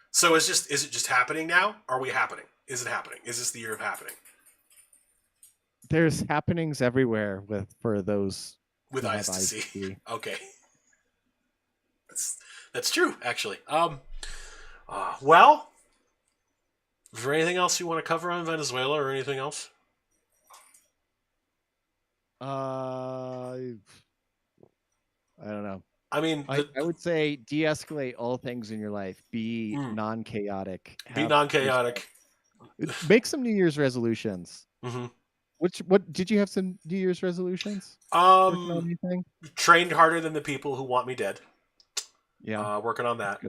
So is it just happening now? Are we happening? Is it happening? Is this the year of happening? There's happenings everywhere for those with eyes to see. Okay, that's true, actually. Well, is there anything else you want to cover on Venezuela or anything else? I don't know. I mean, I would say de-escalate all things in your life. Be non-chaotic. Be non-chaotic. Make some New Year's resolutions. What did you have some New Year's resolutions? Trained harder than the people who want me dead. Yeah, working on that.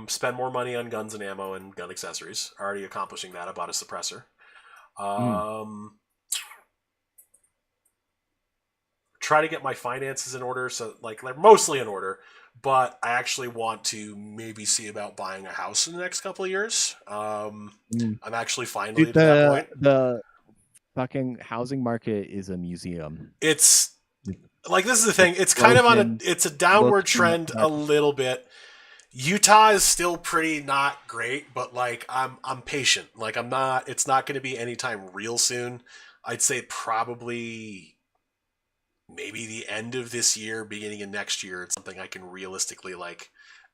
Spend more money on guns and ammo and gun accessories. Already accomplishing that. I bought a suppressor. Try to get my finances in order, so like mostly in order. But I actually want to maybe see about buying a house in the next couple of years. I'm actually finally to that point. The fucking housing market is a museum. It's like, this is the thing. It's kind of it's a downward trend a little bit. Utah is still pretty not great, but like I'm patient. Like, it's not going to be anytime real soon. I'd say probably maybe the end of this year, beginning of next year. It's something I can realistically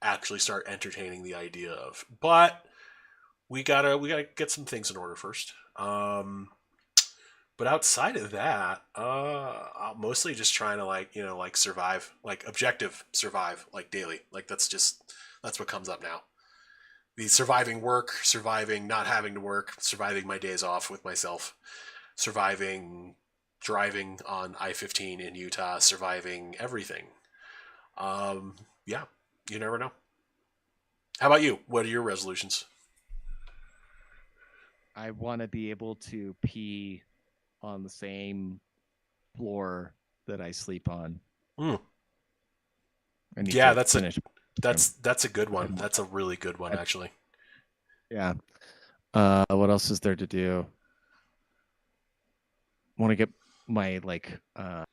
actually start entertaining the idea of. But we gotta get some things in order first. But outside of that, I'm mostly just trying to like survive, like objective survive, like daily. Like that's what comes up now. The surviving work, surviving not having to work, surviving my days off with myself, surviving driving on I-15 in Utah, surviving everything. Yeah, you never know. How about you? What are your resolutions? I want to be able to pee on the same floor that I sleep on. Mm. I need Yeah, to that's a finish. that's a good one. That's a really good one, I, actually. yeah. What else is there to do? Want to get my like want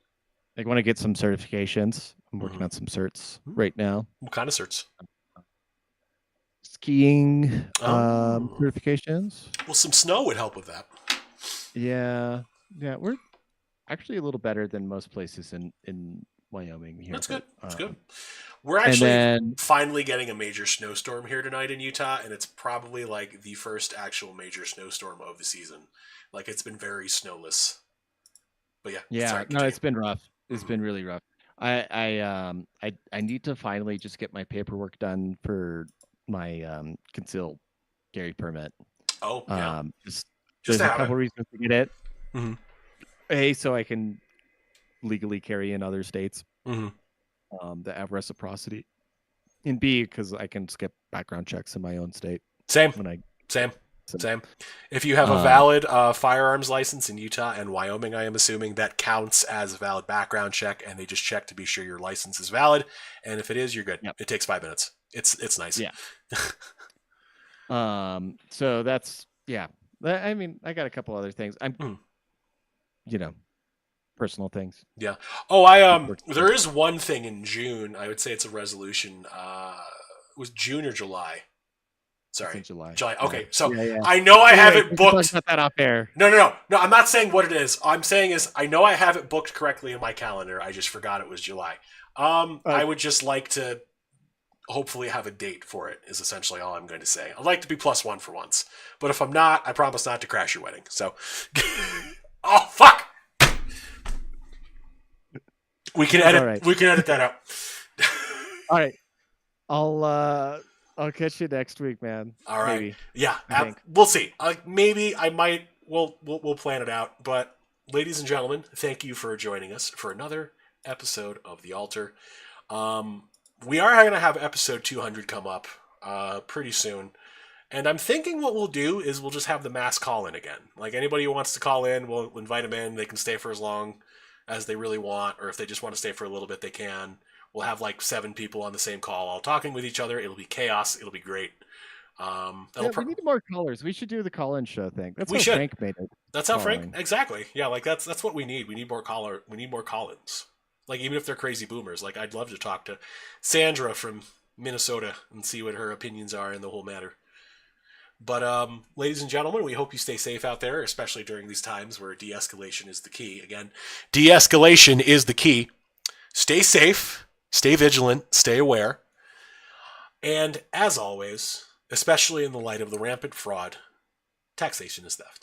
to get some certifications. I'm working Mm-hmm. on some certs right now. What kind of certs? Skiing Oh, certifications. well, some snow would help with that. Yeah. Yeah, we're actually a little better than most places in Wyoming here, That's good. but That's good. We're and actually then finally getting a major snowstorm here tonight in Utah, and it's probably like the first actual major snowstorm of the season. Like it's been very snowless. But yeah, yeah, sorry, no, continue. it's been rough. It's Mhm. been really rough. I need to finally just get my paperwork done for my concealed carry permit. Oh yeah, Just just there's to a have it. couple reasons to get it. Hmm. A, so I can legally carry in other states Hmm. that have reciprocity, and B, because I can skip background checks in my own state Same, when I same, so, same. If you have a um valid firearms license in Utah and Wyoming, I am assuming that counts as a valid background check, and they just check to be sure your license is valid. And if it is, you're good. yeah, It takes 5 minutes. It's nice. yeah. So that's yeah. I mean, I got a couple other things. I'm Mm. you know personal things. Yeah. Oh, I Work stuff. there is one thing in June. I would say it's a resolution. It was June or July. It's Sorry, in July. July. Yeah. Okay, so Yeah, yeah. I know I have Anyway, it we can talk booked. about that off air. No. I'm not saying what it is. I'm saying is I know I have it booked correctly in my calendar. I just forgot it was July. Uh, I would just like to hopefully have a date for it. Is essentially all I'm going to say. I'd like to be plus one for once, but if I'm not, I promise not to crash your wedding. So, oh fuck, we can it's all edit. right. We can edit that out. All right. I'll uh I'll catch you next week, man. All right. Maybe. Yeah, I think. we'll see. Maybe I might. We'll plan it out. But ladies and gentlemen, thank you for joining us for another episode of The Altar. Um, we are going to have episode 200 come up pretty soon. And I'm thinking what we'll do is we'll just have the mass call in again. Like anybody who wants to call in, we'll invite them in. They can stay for as long as they really want, or if they just want to stay for a little bit, they can. We'll have like 7 people on the same call, all talking with each other. It'll be chaos. It'll be great. Yeah, we need more callers. We should do the call-in show thing. That's We how should. Frank made it. That's how Frank. Calling. Exactly. Yeah. Like that's what we need. We need more caller. We need more call-ins. Like even if they're crazy boomers. Like I'd love to talk to Sandra from Minnesota and see what her opinions are in the whole matter. But ladies and gentlemen, we hope you stay safe out there, especially during these times where de-escalation is the key. Again, de-escalation is the key. Stay safe, stay vigilant, stay aware, and as always, especially in the light of the rampant fraud, taxation is theft.